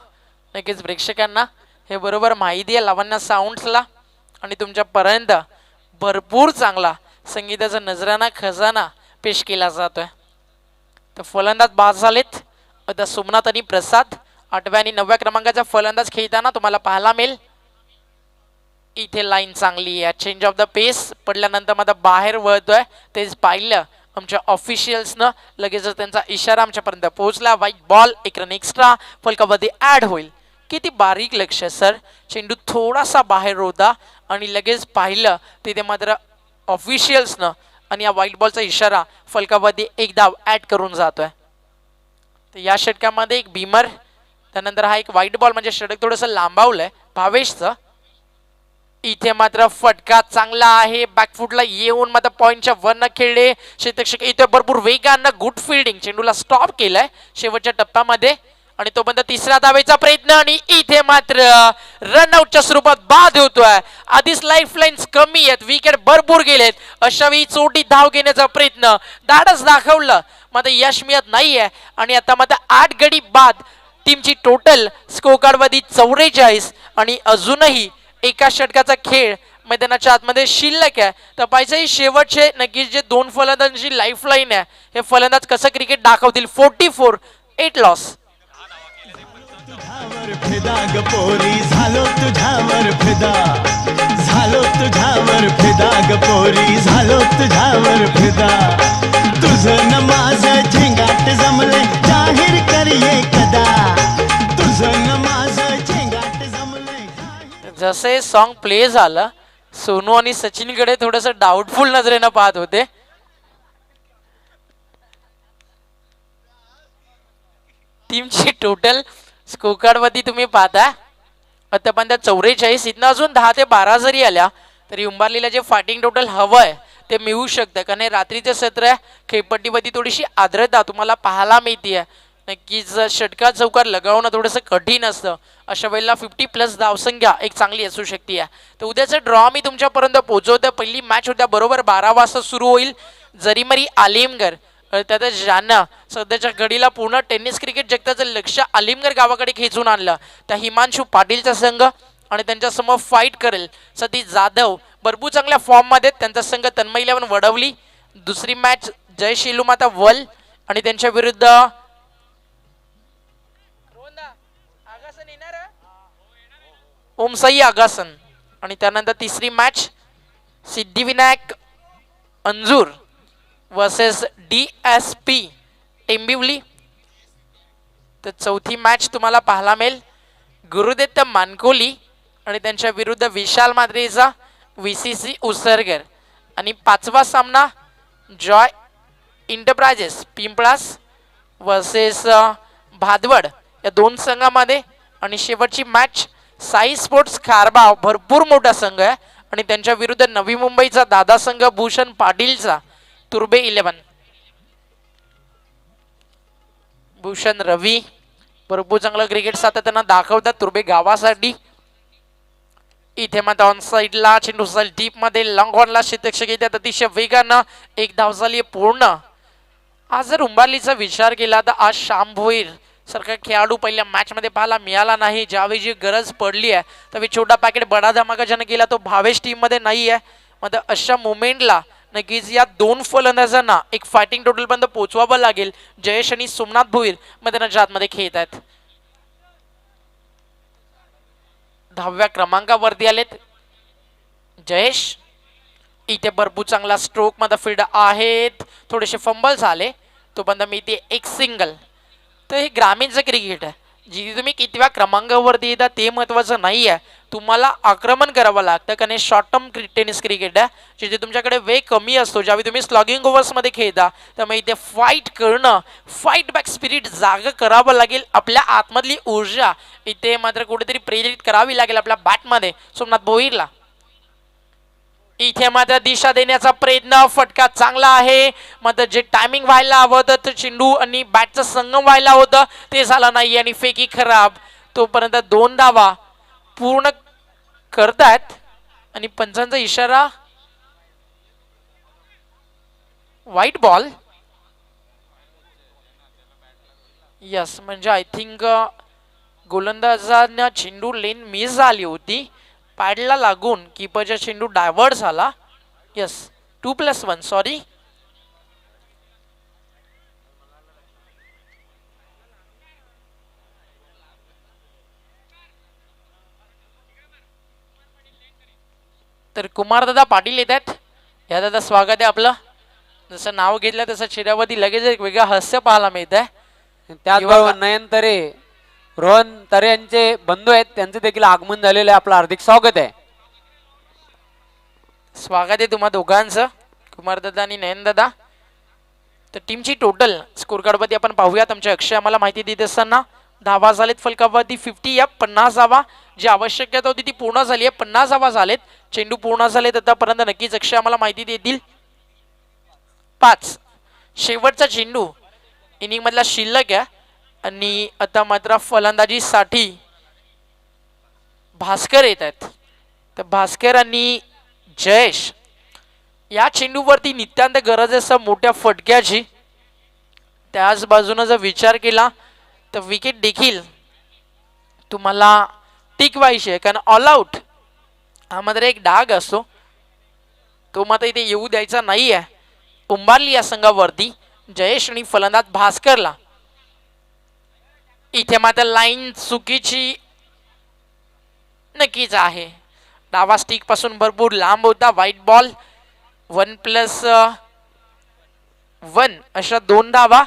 नक्कीच प्रेक्षकांना हे बरोबर माहिती आहे लावण्य साऊंड्सला आणि तुमच्यापर्यंत भरपूर चांगला संगीताचा नजराना खजाना पेश केला जातोय. तर फलंदाज बाद झालेत आता सोमनाथ आणि प्रसाद. 8व्या आणि 9व्या क्रमांकाचा फलंदाज खेळताना तुम्हाला पाहायला मिळेल. इथे लाईन चांगली आहे. चेंज ऑफ द पेस पडल्यानंतर माझा बाहेर वळतोय तेच पाहिलं आमच्या ऑफिशियल्सनं. लगेचच त्यांचा इशारा आमच्यापर्यंत पोहोचला. White ball. 1 रन एक्स्ट्रा फलकामध्ये ऍड होईल. किती बारीक लक्ष सर. चेंडू थोडासा बाहेर होता आणि लगेच पाहिलं तिथे मात्र ऑफिशियल्सनं आणि या व्हाईट बॉलचा इशारा फलकामध्ये 1 धाव ऍड करून जातोय. तर या षटकामध्ये एक बीमर त्यानंतर हा एक व्हाईट बॉल म्हणजे षटक थोडंसं लांबावलंय भावेशचं. इथे मात्र फटका चांगला आहे. बॅकफुटला येऊन मात्र पॉइंटच्या वरनं खेळले क्षेत्ररक्षक. इथे भरपूर वेगानं गुड फिल्डिंग. चेंडूला स्टॉप केलाय शेवटच्या टप्प्यामध्ये आणि तो बंद 3रा धावेचा प्रयत्न आणि इथे मात्र रनआउटच्या स्वरूपात बाद होतोय. आधीच लाईफ लाईन्स कमी आहेत. विकेट भरपूर गेलेत. अशा वेळी चोटी धाव घेण्याचा प्रयत्न धाडस दाखवलं मात्र यश मिळत नाहीये आणि आता मात्र 8 गडी बाद टीमची टोटल स्कोर कार्ड मध्ये 44 आणि अजूनही एका षटकाचा खेळ मैदानाच्या आतमध्ये शिल्लक आहे. तर पाहिजे शेवटचे नक्कीच जे दोन फलंदाजांची लाईफ लाईन आहे हे फलंदाज कसं क्रिकेट दाखवतील. 44 8 लॉस. तुझ्यावर फिदा ग पोरी झालो तुझ्यावर फिदा झालो तुझ्यावर फिदा ग पोरी झालो तुझ्यावर फिदा तुझं न माझं झिंगाट जमले जाहीर करिये कदा तुझं न माझं झिंगाट जमले. जसे सॉन्ग प्ले झालं सोनू आणि सचिनकडे थोडस डाऊटफुल नजरेनं पाहत होते. टीमची टोटल स्कोर कार्ड वरती तुम्ही पाहता आतापर्यंत 44. इथनं अजून 10 ते 12 जरी आल्या तरी उंबारलीला जे फायटिंग टोटल हवंय ते मिळू शकतं. कारण हे रात्रीचं सत्र आहे. खेळपट्टीवरती थोडीशी आर्द्रता तुम्हाला पाहायला मिळते. नक्कीच षटकार चौकार लगावणं थोडंसं कठीण असतं. अशा वेळेला 50+ धावसंख्या एक चांगली असू शकते. तर उद्याचं ड्रॉ मी तुमच्यापर्यंत पोहोचवतो. पहिली मॅच उद्या बरोबर 12 वाजता सुरू होईल. जरीमरी आलिमगर त्यात ज्यांना सध्याच्या घडीला पूर्ण टेनिस क्रिकेट जगताचं लक्ष आलिमगर गावाकडे खेचून आणलं त्या हिमांशू पाटीलचा संघ आणि त्यांच्यासमोर फाईट करेल सतीश जाधव. भरपूर चांगल्या फॉर्ममध्ये त्यांचा संघ तन्मय 11 वडवली. दुसरी मॅच जय शेलुमाता वल आणि त्यांच्या विरुद्ध ओमसाई आगासन आणि त्यानंतर तिसरी match Siddhivinayak Anjur versus DSP टेंबिवली. तर चौथी मॅच तुम्हाला पाहायला मिळेल गुरुदत्त मानकोली आणि त्यांच्या विरुद्ध विशाल माद्रेचा VCC उसरगर. आणि पाचवा सामना Joy enterprises Pimplas versus Bhadwad या दोन संघामध्ये. आणि शेवटची मॅच साई स्पोर्ट्स खारबाव भरपूर मोठा संघ आहे आणि त्यांच्या विरुद्ध नवी मुंबईचा दादा संघ भूषण पाटीलचा तुर्बे 11. भूषण रवी भरपूर चांगलं क्रिकेट सातत्यानं दाखवतात तुर्बे गावासाठी. इथे मात्र ऑन साईडला चेंडू साईल डीप मध्ये लॉंग ऑनला क्षेत्ररक्षक येतात अतिशय वेगानं. एक धाव झाली पूर्ण. आज जर उंबारलीचा विचार केला तर आज श्याम भोईर सारखा खेळाडू पहिल्या मॅच मध्ये पाहायला मिळाला नाही. ज्यावेळी जी गरज पडली आहे त्यावेळी छोटा पॅकेट बडा धमाका ज्यानं केला तो भावेश टीम मध्ये नाही आहे. मात्र अशा मोमेंटला नक्कीच या दोन फलंदाजांना एक फायटिंग टोटल पर्यंत पोहोचवावं लागेल. जयेश आणि सोमनाथ भोईर मैदानाच्या आतमध्ये खेळत आहेत. 10व्या क्रमांकावरती आलेत जयेश. इथे भरपूर चांगला स्ट्रोक मध्ये फील्ड आहेत. थोडेसे फंबल झाले तोपर्यंत मी इथे एक सिंगल. तर हे ग्रामीणचं क्रिकेट आहे. जिथे तुम्ही कितव्या क्रमांकावरती येतात ते महत्त्वाचं नाही आहे. तुम्हाला आक्रमण करावं लागतं कारण हे शॉर्ट टर्म टेनिस क्रिकेट आहे जिथे तुमच्याकडे वेळ कमी असतो. ज्यावेळी तुम्ही स्लॉगिंग ओव्हर्समध्ये खेळता त्यामुळे इथे फाईट करणं फाईट बॅक स्पिरिट जागा करावं लागेल. आपल्या आतमधली ऊर्जा इथे मात्र कुठेतरी प्रेरित करावी लागेल आपल्या बॅटमध्ये सोमनाथ भोईरला. इथे मात्र दिशा देण्याचा प्रयत्न फटका चांगला आहे. मात्र जे टायमिंग व्हायला हवं होतं तर चेंडू आणि बॅटचं संगम व्हायला होतं ते झालं नाही आणि फेकी खराब. तोपर्यंत 2 धावा पूर्ण करतायत आणि पंचांचा इशारा व्हाईट बॉल. यस म्हणजे आय थिंक गोलंदाजांना चेंडू लेन मिस झाली होती. पॅडला लागून कीपरचा चेंडू डायव्हर्ट झाला. Yes 2+1 sorry. तर कुमारदादा पाटील येत आहेत. या दादा स्वागत आहे आपलं. जसं नाव घेतलं तसं चेहऱ्यावरती लगेच एक वेगळं हास्य पाहायला मिळत आहे. त्याचबरोबर नयन तरे रोहन तरे यांचे बंधू आहेत त्यांचे देखील आगमन झालेलं आहे. आपलं हार्दिक स्वागत आहे. स्वागत आहे तुम्हा दोघांचं कुमारदादा आणि नयनदादा. तर टीमची टोटल स्कोर कार्ड वरती आपण पाहूयात. आमच्या अक्षय आम्हाला माहिती देत असताना धावा झालेत फलकावरती 50 या 50 धावा. जी आवश्यकता होती ती पूर्ण झाली आहे. 50 धावा झालेत. चेंडू पूर्ण झालेत आतापर्यंत. नक्कीच अक्षय आम्हाला माहिती देतील. 5 शेवटचा चेंडू इनिंग मधला शिल्लक आहे आणि आता मात्र फलंदाजीसाठी भास्कर येत आहेत. तर भास्कर आणि जयेश या चेंडूवरती नित्यांत गरज आहे मोठ्या फटक्याची. त्याच बाजूने जर विचार केला तर विकेट देखील तुम्हाला टिकवायची आहे, कारण ऑल आउट हा मात्र एक डाग असतो, तो मात्र इथे येऊ द्यायचा नाही आहे. उंबारली या संघावरती जयेश आणि फलंदाज भास्करला. इथे मात्र लाईन चुकीची नक्कीच आहे. डावा स्टिक पासून भरपूर लांब होता. व्हाईट बॉल 1+1 अशा 2 धावा,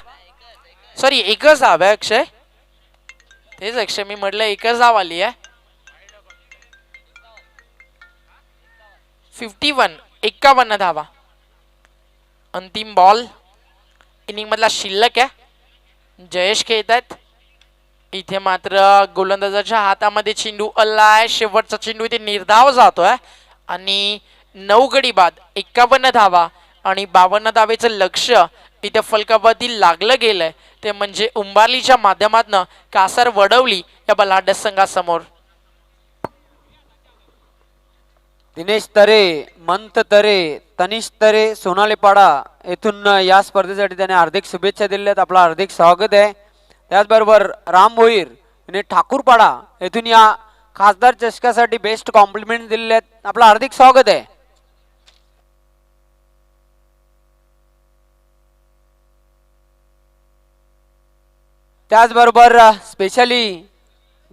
सॉरी एकच धाव आहे अक्षय, तेच अक्षय मी म्हटलं एकच धाव आली आहे. 51 धावा. अंतिम बॉल इनिंग मधला शिल्लक आहे. जयेश खेळत आहेत. इथे मात्र गोलंदाजाच्या हातामध्ये चेंडू आलाय. शेवटचा चेंडू इथे निर्धाव जातोय आणि 9 गडी बाद 51 धावा आणि 52 धावेचं लक्ष इथे फलकावरती लागलं गेलंय, ते म्हणजे उंबारलीच्या माध्यमातून कासार वडवली या बलाढ्य संघासमोर. दिनेश तरे, मंत तरे, तनिष तरे, सोनाली पाडा येथून या स्पर्धेसाठी त्याने हार्दिक शुभेच्छा दिल्यात. आपलं हार्दिक स्वागत आहे. त्याचबरोबर राम भोईर आणि ठाकूरपाडा येथून या खासदार चषकासाठी बेस्ट कॉम्प्लिमेंट दिलेले आहेत. आपलं हार्दिक स्वागत आहे. त्याचबरोबर स्पेशली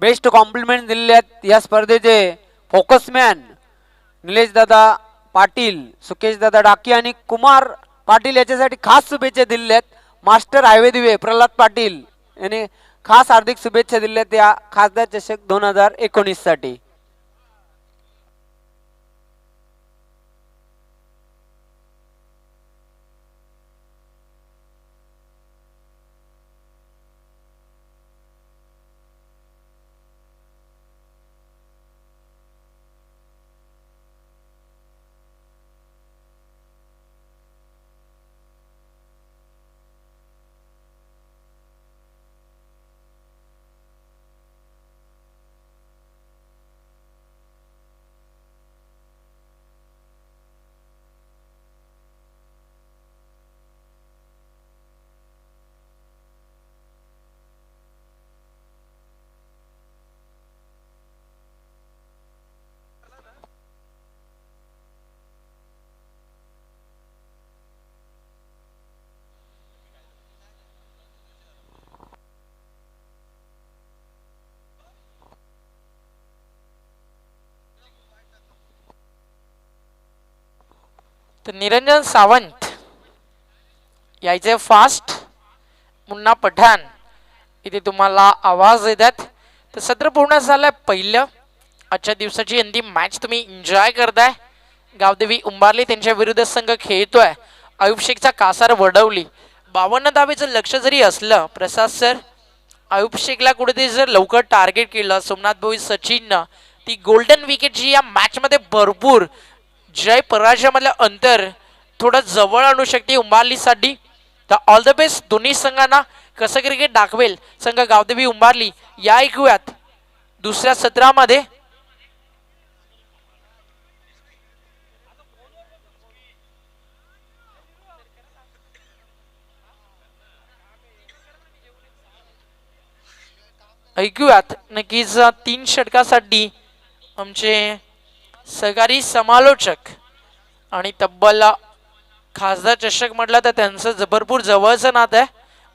बेस्ट कॉम्प्लिमेंट दिलेले आहेत या स्पर्धेचे फोकसमॅन निलेश दादा पाटील, सुकेश दादा डाकी आणि कुमार पाटील याच्यासाठी खास शुभेच्छा दिलेल्या आहेत. मास्टर हायवे दिवे प्रल्हाद पाटील यांनी खास हार्दिक शुभेच्छा दिल्या आहेत या खासदार चषक 2019 साठी. तर निरंजन सावंत यायचे फास्ट. मुन्ना पठाण इथे तुम्हाला आवाज देतात. तर सत्र पूर्ण झालंय पहिलं. आजच्या दिवसाची अंतिम मॅच तुम्ही एन्जॉय करताय. गावदेवी उंबारली त्यांच्या विरुद्ध संघ खेळतोय आयुब शेखचा कासार वडवली. 52 धावेचं लक्ष जरी असलं प्रसाद सर, आयुब शेखला कुठेतरी जर लवकर टार्गेट केलं सोमनाथ भोई सचिननं, ती गोल्डन विकेट जी या मॅच मध्ये भरपूर जय पराजयामधलं अंतर थोडं जवळ आणू शकते उंबारलीसाठी. तर ऑल द बेस्ट दोन्ही संघांना. कसं क्रिकेट दाखवेल संघ गावदेवी उंबारली या ऐकूयात दुसऱ्या सत्रामध्ये. ऐकूयात नक्कीच 3 षटकासाठी आमचे सहकारी समालोचक आणि तब्बल खासदार चषक म्हटलं तर त्यांचं भरपूर जवळचं नातं आहे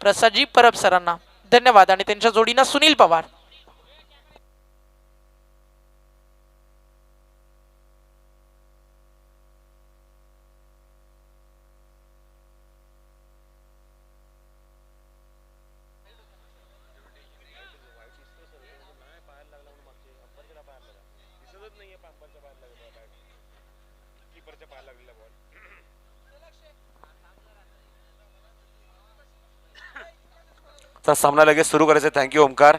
प्रसादजी परब सरांना धन्यवाद. आणि त्यांच्या जोडीनं सुनील पवार. चा सामना लगेच सुरू करायचा. थँक्यू ओमकार.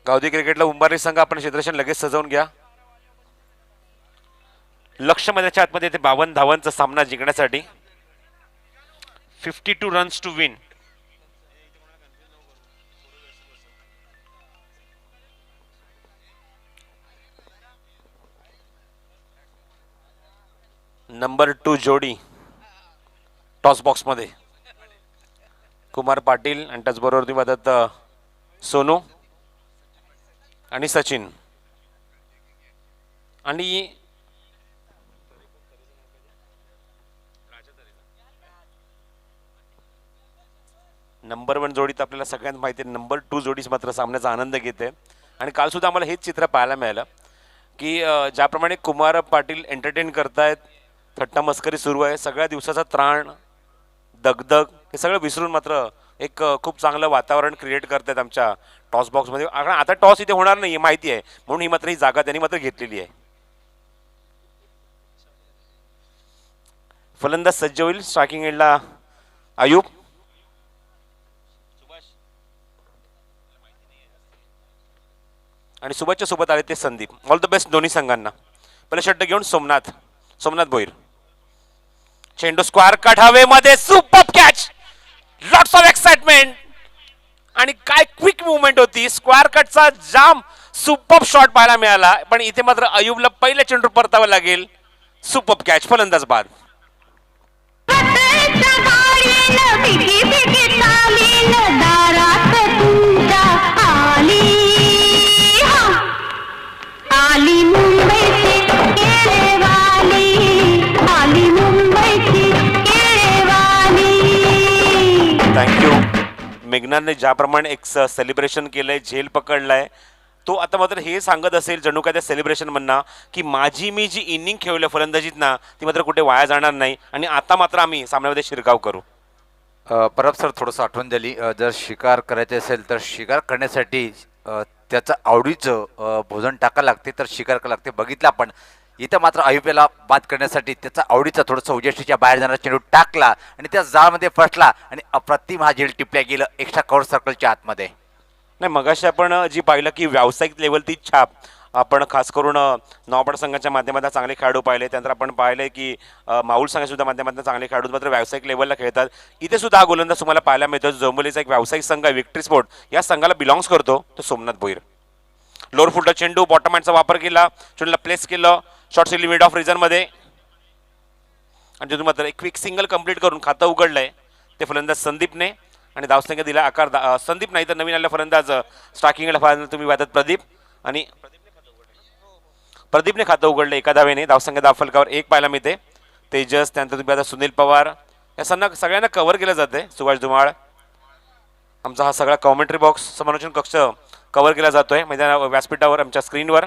गावदी क्रिकेटला उंबारली संघ आपण क्षेत्रक्षण लगेच सजवून घ्या. लक्ष मैदानाच्या आतमध्ये येते 52 धावांचा सामना जिंकण्यासाठी. 52 रन्स टू विन. नंबर 2 जोडी टॉस बॉक्स मध्ये कुमार पाटील आणि त्याचबरोबर तुम्ही बघत सोनू आणि सचिन आणि नंबर 1 जोडी तर आपल्याला सगळ्यांना माहिती आहे. नंबर 2 जोडीच मात्र सामन्याचा आनंद घेते आणि काल सुद्धा आम्हाला हेच चित्र पाहायला मिळालं की ज्याप्रमाणे कुमार पाटील एंटरटेन करतायत, थट्टा मस्करी सुरू आहे, सगळ्या दिवसाचा त्राण दगदग हे सगळं विसरून मात्र एक खूप चांगलं वातावरण क्रिएट करतायत आमच्या टॉस बॉक्समध्ये. कारण आता टॉस इथे होणार नाही माहिती आहे, म्हणून ही जागा त्यांनी मात्र घेतलेली आहे. फलंदाज सज्ज होईल. स्ट्रायकिंग एंडला अयूब, आणि सुभाषच्या सोबत आले ते संदीप. ऑल द बेस्ट दोन्ही संघांना. पहिले षटक घेऊन सोमनाथ भोईर. चेंडू स्क्वायर कट हवेमध्ये, super catch, lots of excitement आणि काय क्विक मुवमेंट होती. स्क्वायर कटचा जाम सुपर शॉट पाहायला मिळाला, पण इथे मात्र अयूबला पहिल्या चेंडू परतावं लागेल. सुपर कॅच, फलंदाज बाद. आली मुंबईची केळेवाली, आली मुंबईची केळेवाली. थँक्यू. मेघनाने ज्याप्रमाणे एक सेलिब्रेशन केलंय, झेल पकडलाय, तो आता मात्र हे सांगत असेल जणू काय त्या सेलिब्रेशन म्हणणं की मी जी इनिंग खेळली फलंदाजीत ना ती मात्र कुठे वाया जाणार नाही आणि आता मात्र आम्ही सामन्यामध्ये शिरकाव करू. परब सर थोडंसं आठवण दिली, जर शिकार करायचे असेल तर शिकार करण्यासाठी त्याचं आवडीचं भोजन टाकायला लागते, तर शिकार करायला लागते. बघितलं आपण इथं मात्र अयुबला बाद करण्यासाठी त्याचा आवडीचा थोडंसं उजेष्टीच्या बाहेर जाणारा चेंडू टाकला आणि त्या जाळमध्ये फसला आणि अप्रतिम हा झेल टिपल्या गेलं एक्स्ट्रा कव्हर सर्कलच्या आतमध्ये. नाही, मगाशी आपण जी पाहिलं की व्यावसायिक लेवल ती छाप आपण खास करून नौपाड संघाच्या माध्यमातून चांगले खेळाडू पाहिले, त्यानंतर आपण पाहिले की माऊल संघाच्या माध्यमातून चांगले खेळाडू मात्र व्यावसायिक लेवलला खेळतात. इथे सुद्धा हा गोलंदाज तुम्हाला पाहायला मिळतो. जोंबोलीचा एक व्यावसायिक संघ आहे विक्ट्री स्पोर्ट, या संघाला बिलॉंग्स करतो तो सोमनाथ भोईर. लोअर फुलचा चेंडू बॉटम हँडचा वापर केला, चेंडूला प्लेस केलं शॉर्ट सिली मिड ऑफ रिझनमध्ये आणि तिथून मात्र एक क्विक सिंगल कंप्लीट करून खातं उघडलंय ते फलंदाज संदीपने आणि धावसंख्या दिला आकार संदीप नाही तर नवीन आलेला फलंदाज स्ट्रायकिंगला तुम्ही वाहतात प्रदीप आणि प्रदीपने खातं उघडलं एका धावेने. धावसंख्या दाफलकावर 1 पाहायला मिळते. तेजस, त्यानंतर तुम्ही आता सुनील पवार या सगळ्यांना कव्हर केलं जाते. सुभाष धुमाळ, आमचा हा सगळा कॉमेंट्री बॉक्स समालोचन कक्ष कव्हर केला जातोय मैदाना व्यासपीठावर आमच्या स्क्रीनवर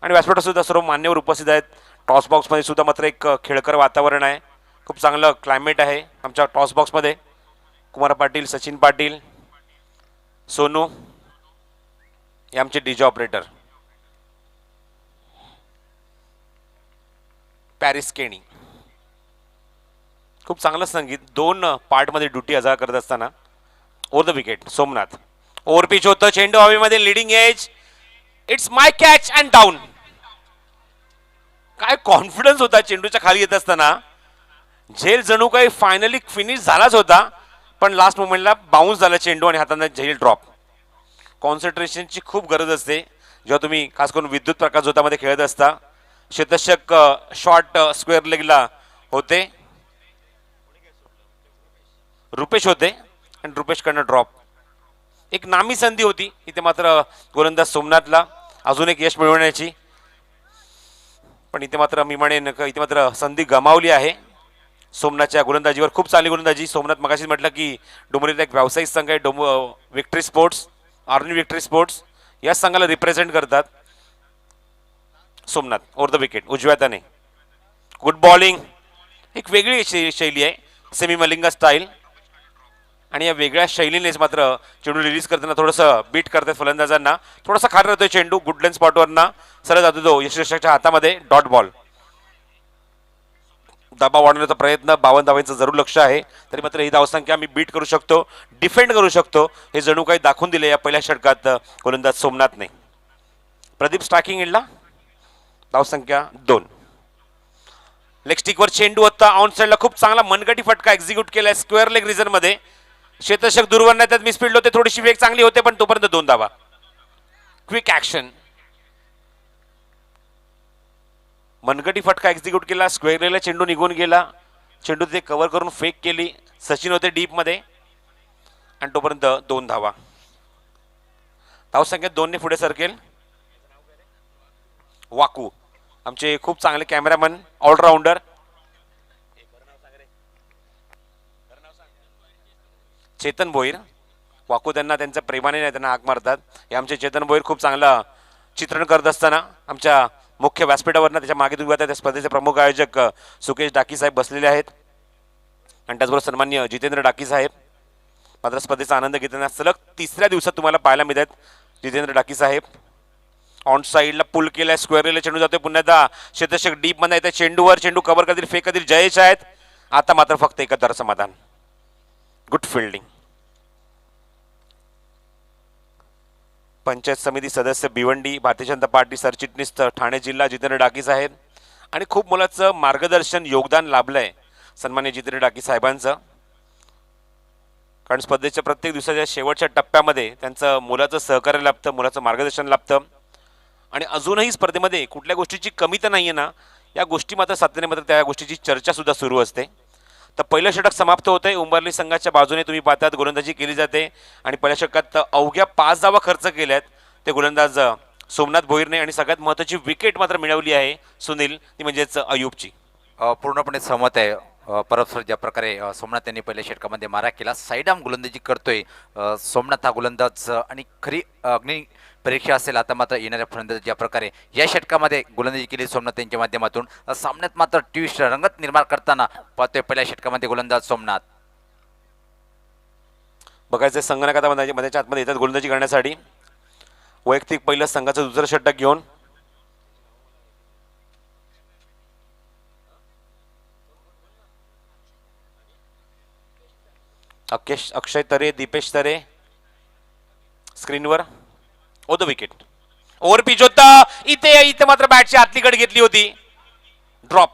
आणि व्यासपीठावर सुद्धा सर्व मान्यवर उपस्थित आहेत. टॉस बॉक्समध्ये सुद्धा मात्र एक खेळकर वातावरण आहे, खूप चांगलं क्लायमेट आहे आमच्या टॉस बॉक्समध्ये. कुमार पाटील, सचिन पाटील, सोनू हे आमचे डीजे ऑपरेटर. पॅरिस केणी खूप चांगलं संगीत 2 पार्टमध्ये ड्युटी अजा करत असताना. Over the wicket Somnath, over pitch होतं, चेंडू हवेमध्ये, leading age, it's my catch and down. काय कॉन्फिडन्स होता चेंडूच्या खाली येत असताना. झेल जणू काही फायनली फिनिश झालाच होता, पण लास्ट मोमेंटला बाउन्स झाला चेंडू आणि हाताने झेल ड्रॉप. कॉन्सन्ट्रेशनची खूप गरज असते जेव्हा तुम्ही खास करून विद्युत प्रकाश झोतामध्ये खेळत असता. शतशक शॉट स्क्वेअर लेगला होते, रुपेश होते आणि रुपेशकडनं ड्रॉप. एक नामी संधी होती इथे मात्र गोलंदाज सोमनाथला अजून एक यश मिळवण्याची, पण इथे मात्र मी म्हणेन इथे मात्र संधी गमावली आहे सोमनाथच्या गोलंदाजीवर. खूप चांगली गोलंदाजी. सोमनाथ मगाशीच म्हटलं की डोंबिवलीचा एक व्यावसायिक संघ आहे victory sports, army victory sports, या संघाला रिप्रेझेंट करतात सोमनाथ. ओव्हर द विकेट उजव्या हाताने, गुड बॉलिंग, एक वेगळी शैली आहे सेमी मलिंगा स्टाईल आणि या वेगळ्या शैलीनेच मात्र चेंडू रिलीज करताना थोडंसं बीट करतात फलंदाजांना. थोडासा खाली राहतोय चेंडू, गुडलेन स्पॉटवरना सरळ जातो तो यशस्वीच्या हातामध्ये, डॉट बॉल. दबाव वाढवण्याचा प्रयत्न, 52 धावांचं जरूर लक्ष आहे, तरी मात्र ही धावसंख्या आम्ही बीट करू शकतो, डिफेंड करू शकतो, हे जणू काही दाखवून दिले या पहिल्या षटकात गोलंदाज सोमनाथने. प्रदीप स्ट्रायकिंग एंडला, धावसंख्या 2. लेग स्टिकवर चेंडू होता, ऑन साइडला खूप चांगला मनगटी फटका एक्झिक्यूट केलाय स्क्वेअर लेग रिजन मध्ये. क्षेत्ररक्षक दूरवर नाही, त्यात मिसफिल्ड होते, थोडीशी वेग चांगली होते, पण तोपर्यंत 2 धावा. क्विक ऍक्शन, मनगटी फटका एक्झिक्यूट केला, स्क्वेअर लेगला चेंडू निघून गेला, चेंडू ते कव्हर करून फेक केली, सचिन होते डीप मध्ये आणि तोपर्यंत 2 धावा. धावसंख्येत 2ने पुढे सरकेल वाकू, आमचे खूप चांगले कॅमेरामन, ऑलराऊंडर. चेतन भोईर, वाकू त्यांना त्यांच्या प्रेमाने त्यांना हाक मारतात. हे आमचे चेतन भोईर खूप चांगलं चित्रण करत असताना आमच्या मुख्य व्यासपीठावरनं त्याच्या मागे तुम्ही त्या स्पर्धेचे प्रमुख आयोजक सुकेश डाकी साहेब बसलेले आहेत आणि त्याचबरोबर सन्मान्य जितेंद्र डाकी साहेब. मात्र स्पर्धेचा आनंद घेताना सलग 3ऱ्या दिवसात तुम्हाला पाहायला मिळतात जितेंद्र डाकी साहेब. ऑन साईडला पुल केलाय, स्क्वेअरला चेंडू जातोय, पुन्हा एकदा क्षेत्ररक्षक डीप मध्ये येतात, चेंडूवर चेंडू कव्हर करतील, फेक करतील जयेश आहेत. आता मात्र फक्त एकत्र समाधान. Good fielding. पंचायत समिती सदस्य भिवंडी भारतीय जनता पार्टी सरचिटणीस ठाणे जिल्हा जितेंद्र डाकी साहेब आणि खूप मुलाचं मार्गदर्शन योगदान लाभलंय सन्मान्य जितेंद्र डाकी साहेबांचं. कारण स्पर्धेच्या प्रत्येक दिवसाच्या शेवटच्या टप्प्यामध्ये त्यांचं मुलाचं सहकार्य लाभतं, मुलाचं मार्गदर्शन लाभतं आणि अजूनही स्पर्धेमध्ये कुठल्या गोष्टीची कमी तर नाही आहे ना, या गोष्टी मात्र सातत्याने मात्र त्या गोष्टीची चर्चा सुद्धा सुरू असते. तर पहिलं षटक समाप्त होतंय. उंबरली संघाच्या बाजूने तुम्ही पाहतात गोलंदाजी केली जाते आणि पहिल्या षटकात अवघ्या 5 धावा खर्च केल्यात ते गोलंदाज सोमनाथ भोईरने आणि सगळ्यात महत्त्वाची विकेट मात्र मिळवली आहे सुनील, ती म्हणजेच अयूबची. पूर्णपणे सहमत आहे परब सर. ज्या प्रकारे सोमनाथ यांनी पहिल्या षटकामध्ये मारा केला, साईड आर्म गोलंदाजी करतोय सोमनाथ हा गोलंदाज आणि खरी अग्नि परीक्षा असेल आता मात्र येणाऱ्या फलंदाज ज्या प्रकारे या षटकामध्ये गोलंदाजी केली सोमनाथ यांच्या माध्यमातून. सामन्यात मात्र ट्विस्ट रंगत निर्माण करताना पाहतोय पहिल्या षटकामध्ये गोलंदाज सोमनाथ. बघायचं संगणक आता मध्ये आतमध्ये येतात गोलंदाजी करण्यासाठी. वैयक्तिक पहिलं संघाचं दुसरं षटक घेऊन अक्षय तरे, दीपेश तरे स्क्रीनवर. ओ द विकेट, ओव्हर पिच होता इथे मात्र बॅटची आतली कड घेतली होती, ड्रॉप.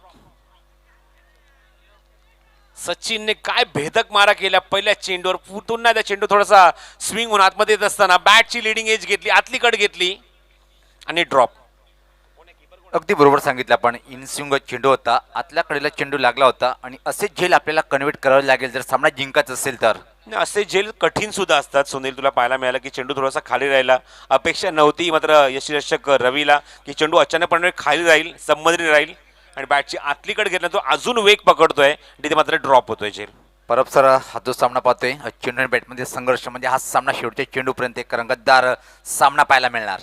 सचिनने काय भेदक मारा केल्या पहिल्या चेंडूवर. पुन्हा त्या चेंडू थोडासा स्विंग होऊन आतमध्ये येत असताना बॅटची लिडिंग एज घेतली, आतली कड घेतली आणि ड्रॉप. अगदी बरोबर सांगितलं आपण. इनस्विंग चेंडू होता, आतल्या कडेला चेंडू लागला होता आणि असे झेल आपल्याला कन्व्हर्ट करावे लागेल जर सामना जिंकायचा असेल तर. असे झेल कठीण सुद्धा असतात सुनील. तुला पाहायला मिळालं की चेंडू थोडासा खाली राहिला, अपेक्षा नव्हती मात्र यशरक्षक रवीला की चेंडू अचानकपणे खाली राहील, संबंधित राहील आणि बॅटची आतली कड घेतला तो अजून वेग पकडतोय, तिथे मात्र ड्रॉप होतोय झेल. परब सर हा जो सामना पाहतोय चेंडू आणि बॅटमध्ये संघर्ष म्हणजे हा सामना शेवटच्या चेंडूपर्यंत एक रंगतदार सामना पाहायला मिळणार.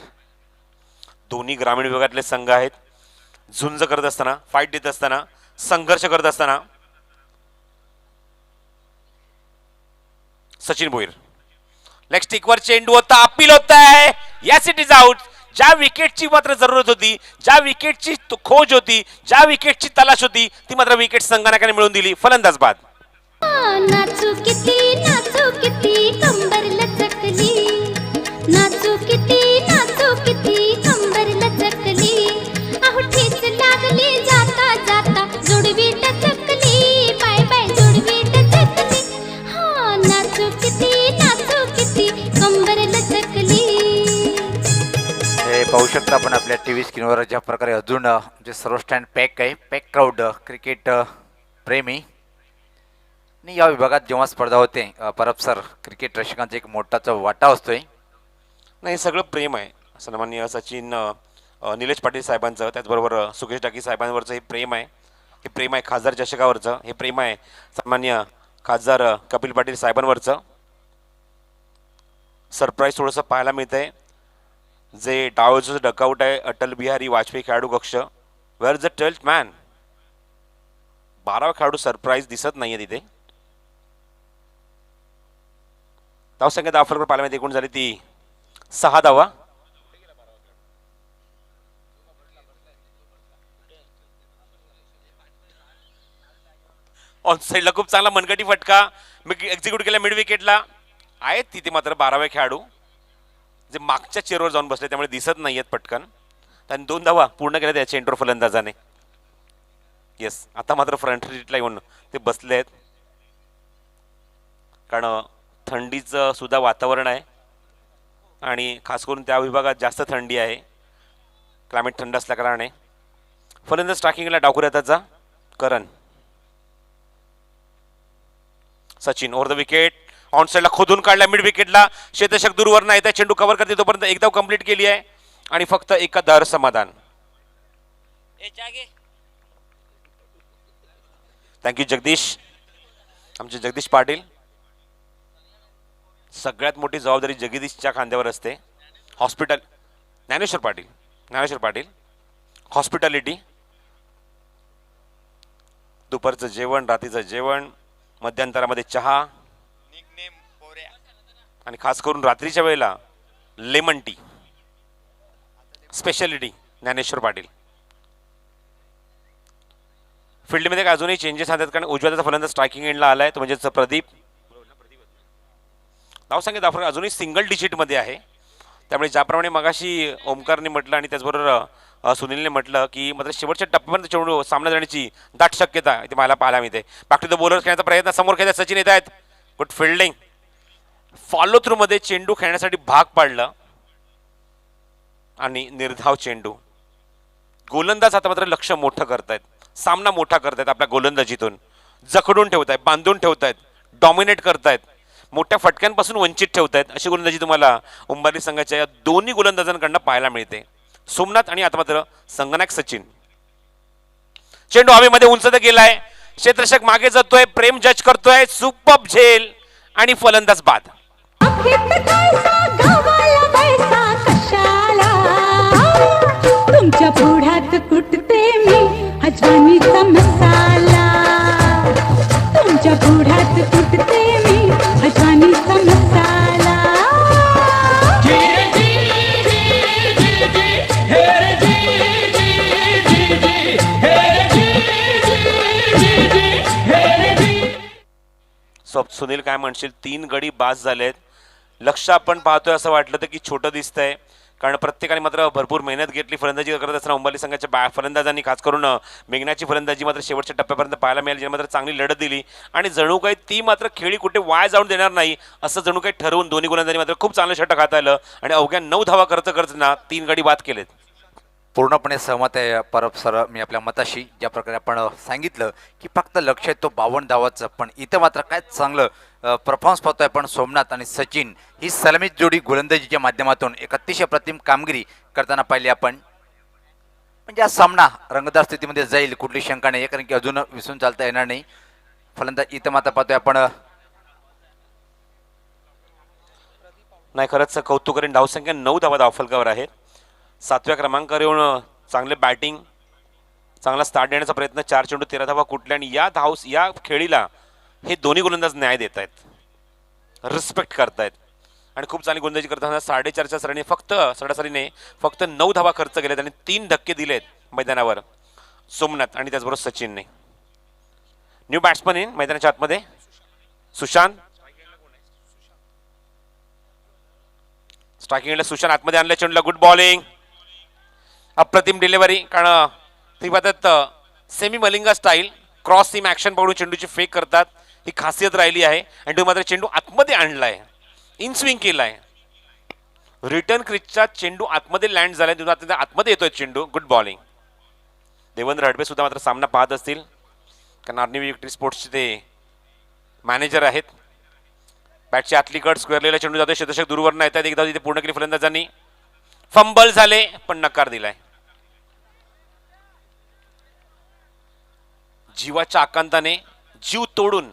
दोन्ही ग्रामीण विभागातले संघ आहेत. झुंज करत असताना, फाईट देत असताना, संघर्ष करत असताना सचिन भोईर लेग स्टिकवर चेंडू होता, अपील होत आहे, यस इट इज आउट. ज्या विकेटची मात्र जरूरत होती, ज्या विकेटची खोज होती, ज्या विकेटची तलाश होती ती मात्र विकेट संघाने मिळवून दिली. फलंदाज बाद. नाचू किती कंबर लचकली, नाचू किती कंबर लचकली, अहो ठेच लागली जाता जाता जोडवी टचकली, बाय बाय जोडवी टचकली. हा नाचू किती कंबर लचकली. हे पाहू शकता आपण आपल्या टीव्ही स्क्रीनवर ज्या प्रकारे अजून जे सर्व स्टँड पॅक आहे, पॅक क्राऊड क्रिकेट प्रेमी. आणि या विभागात जेव्हा स्पर्धा होते परब सर क्रिकेट रसिकांचा एक मोठाचा वाटा असतोय. नाही सगळं प्रेम आहे. सन्माननीय सचिन निलेश पाटील साहेबांचं, त्याचबरोबर सुकेश डाकी साहेबांवरचं हे प्रेम आहे. हे प्रेम आहे खासदार चषकावरचं, हे प्रेम आहे सन्माननीय खासदार कपिल पाटील साहेबांवरचं. सरप्राईज थोडंसं पाहायला मिळतंय. जे डावचं डकआउट आहे अटल बिहारी वाजपेयी खेळाडू कक्ष, where is the 12th man. 12वा खेळाडू सरप्राईज दिसत नाहीये तिथे. धावसंख्या दाफलकर पाहायला मिळते, एकूण झाली ती 6 धावा. ऑन साईडला खूप चांगला मनगटी फटका एक्झिक्यूट केला मिड विकेटला. आहेत तिथे मात्र 12वे खेळाडू जे मागच्या चेअरवर जाऊन बसले त्यामुळे दिसत नाहीयेत पटकन. आणि 2 धावा पूर्ण केल्या त्या चेंडूवर फलंदाजाने. येस, आता मात्र फ्रंट रीटला येऊन ते बसले आहेत कारण थंडीचं सुद्धा वातावरण आहे आणि खास करून त्या विभागात जास्त थंडी आहे, क्लायमेट थंड असल्या कारणाने. फलंदाज स्ट्रायकिंगला डावखुऱ्या त्याचा करण. Sachin over the wicket, on साईडला खोदून काढला मिड विकेटला. क्षेत्ररक्षक दूरवर नाही त्या चेंडू कव्हर करते तोपर्यंत एकदा कंप्लीट केली आहे आणि फक्त एका धार समाधान. थँक्यू जगदीश, आमचे जगदीश पाटील. सगळ्यात मोठी जबाबदारी जगदीशच्या खांद्यावर असते. हॉस्पिटल ज्ञानेश्वर पाटील हॉस्पिटॅलिटी, दुपारचं जेवण, रात्रीचं जेवण, मध्यंतरामध्ये चहा आणि खास करून रात्रीच्या वेळेला lemon tea speciality Dnyaneshwar Patil. फील्डमध्ये अजूनही चेंजेस आहेत कारण उजव्याचा फलंदाज स्ट्रायकिंग एंडला आलाय तो म्हणजेच प्रदीप. नाव सांगितलं आपण अजूनही सिंगल डिजिटमध्ये आहे. त्यामुळे ज्याप्रमाणे मगाशी ओमकारने म्हटलं आणि त्याचबरोबर सुनीलने म्हटलं की मात्र शेवटच्या टप्प्यापर्यंत चेंडू सामना जाण्याची दाट शक्यता इथे मला पाहायला मिळते. बाकी द बॉलर खेळण्याचा प्रयत्न समोर खेळत सचिन येत आहेत. Good fielding. फॉलो थ्रू मध्ये चेंडू खेळण्यासाठी भाग पाडलं आणि निर्धाव चेंडू. गोलंदाज आता मात्र लक्ष मोठं करतायत, सामना मोठा करतायत. आपल्या गोलंदाजीतून जखडून ठेवतायत, बांधून ठेवतायत, डॉमिनेट करतायत, मोठ्या फटक्यांपासून वंचित ठेवतायत अशी गोलंदाजी तुम्हाला उंबारली संघाच्या या दोन्ही गोलंदाजांकडनं पाहायला मिळते, सोमनाथ आणि आता मात्र संगनायक सचिन. चेंडू हवेमध्ये उंच गेलाय, क्षेत्ररक्षक मागे जातोय, प्रेम जज करतोय, सुपर झेल आणि फलंदाज बाद. तुमच्या पुढ्यात कुटते मी अजवानीचा मसाला, तुमच्या पुढ्यात कुटते मी अजवानीचा मसाला. सुनील काय म्हणशील? 3 गडी बास झालेत. लक्ष आपण पाहतोय असं वाटलं तर की छोटं दिसतंय कारण प्रत्येकाने मात्र भरपूर मेहनत घेतली फलंदाजी करत असताना. उंबारली संघाच्या फलंदाजांनी खास करून मेघनाची फलंदाजी मात्र शेवटच्या टप्प्यापर्यंत पाहायला मिळाली, ज्याने मात्र चांगली लढत दिली आणि जणू काही ती मात्र खेळी कुठे वाया जाऊन देणार नाही असं जणू काही ठरवून दोन्ही गोलंदाजांनी मात्र खूप चांगलं षटक हाताळलं आणि अवघ्या 9 धावा करताना 3 गडी बाद केलेत. पूर्णपणे सहमत आहे परब सर मी आपल्या मताशी. ज्या प्रकारे आपण सांगितलं की फक्त लक्ष आहे तो 52 धावाचं, पण इथं मात्र काय चांगलं परफॉर्मन्स पाहतोय आपण. सोमनाथ आणि सचिन ही सलामी जोडी गोलंदाजीच्या माध्यमातून एक अतिशय प्रतिम कामगिरी करताना पाहिली आपण. म्हणजे हा सामना रंगतदार स्थितीमध्ये जाईल कुठली शंका नाही, कारण की अजून विसरून चालता येणार नाही. फलंदाज इथं मात्र पाहतोय आपण. नाही खरंच कौतुक करेन, धावसंख्या 9 धावा धावफलकावर आहे. 7व्या क्रमांकावर येऊन चांगले बॅटिंग, चांगला स्टार्ट देण्याचा प्रयत्न. 4 चेंडू 13 धावा कुठल्या आणि या खेळीला हे दोन्ही गोलंदाज न्याय देत आहेत, रिस्पेक्ट करतायत आणि खूप चांगली गोलंदाजी करताना 4.5च्या सरांनी सरासरीने फक्त 9 धावा खर्च केलेत आणि 3 धक्के दिलेत मैदानावर सोमनाथ आणि त्याचबरोबर सचिनने. न्यू बॅट्समन इन मैदानाच्या आतमध्ये सुशांत. स्ट्रायकिंगला सुशांत आतमध्ये आणलं चेंडूला. गुड बॉलिंग, अप्रतिम डिलिव्हरी. कारण ती पद्धत semi Malinga style cross seam action पकडून चेंडूची फेक करतात, ही खासियत राहिली आहे. आणि तुम्ही मात्र चेंडू आतमध्ये आणलाय, इन स्विंग केलाय. रिटर्न क्रिचचा चेंडू आतमध्ये लँड झालाय, तुम्ही आतमध्ये येतोय चेंडू. Good bowling. देवेंद्र हडपे सुद्धा मात्र सामना पाहत असतील कारण आर्नी विक्ट्री स्पोर्ट्सचे ते मॅनेजर आहेत. बॅटची आतली कट स्क्वेअरलेला चेंडू जातोय, क्षेत्ररक्षक दूरवर नाही येतात. एकदा तिथे पूर्ण केली फलंदाजांनी, फंबल झाले पण नकार दिलाय. जीवाच्या आकांताने जीव तोडून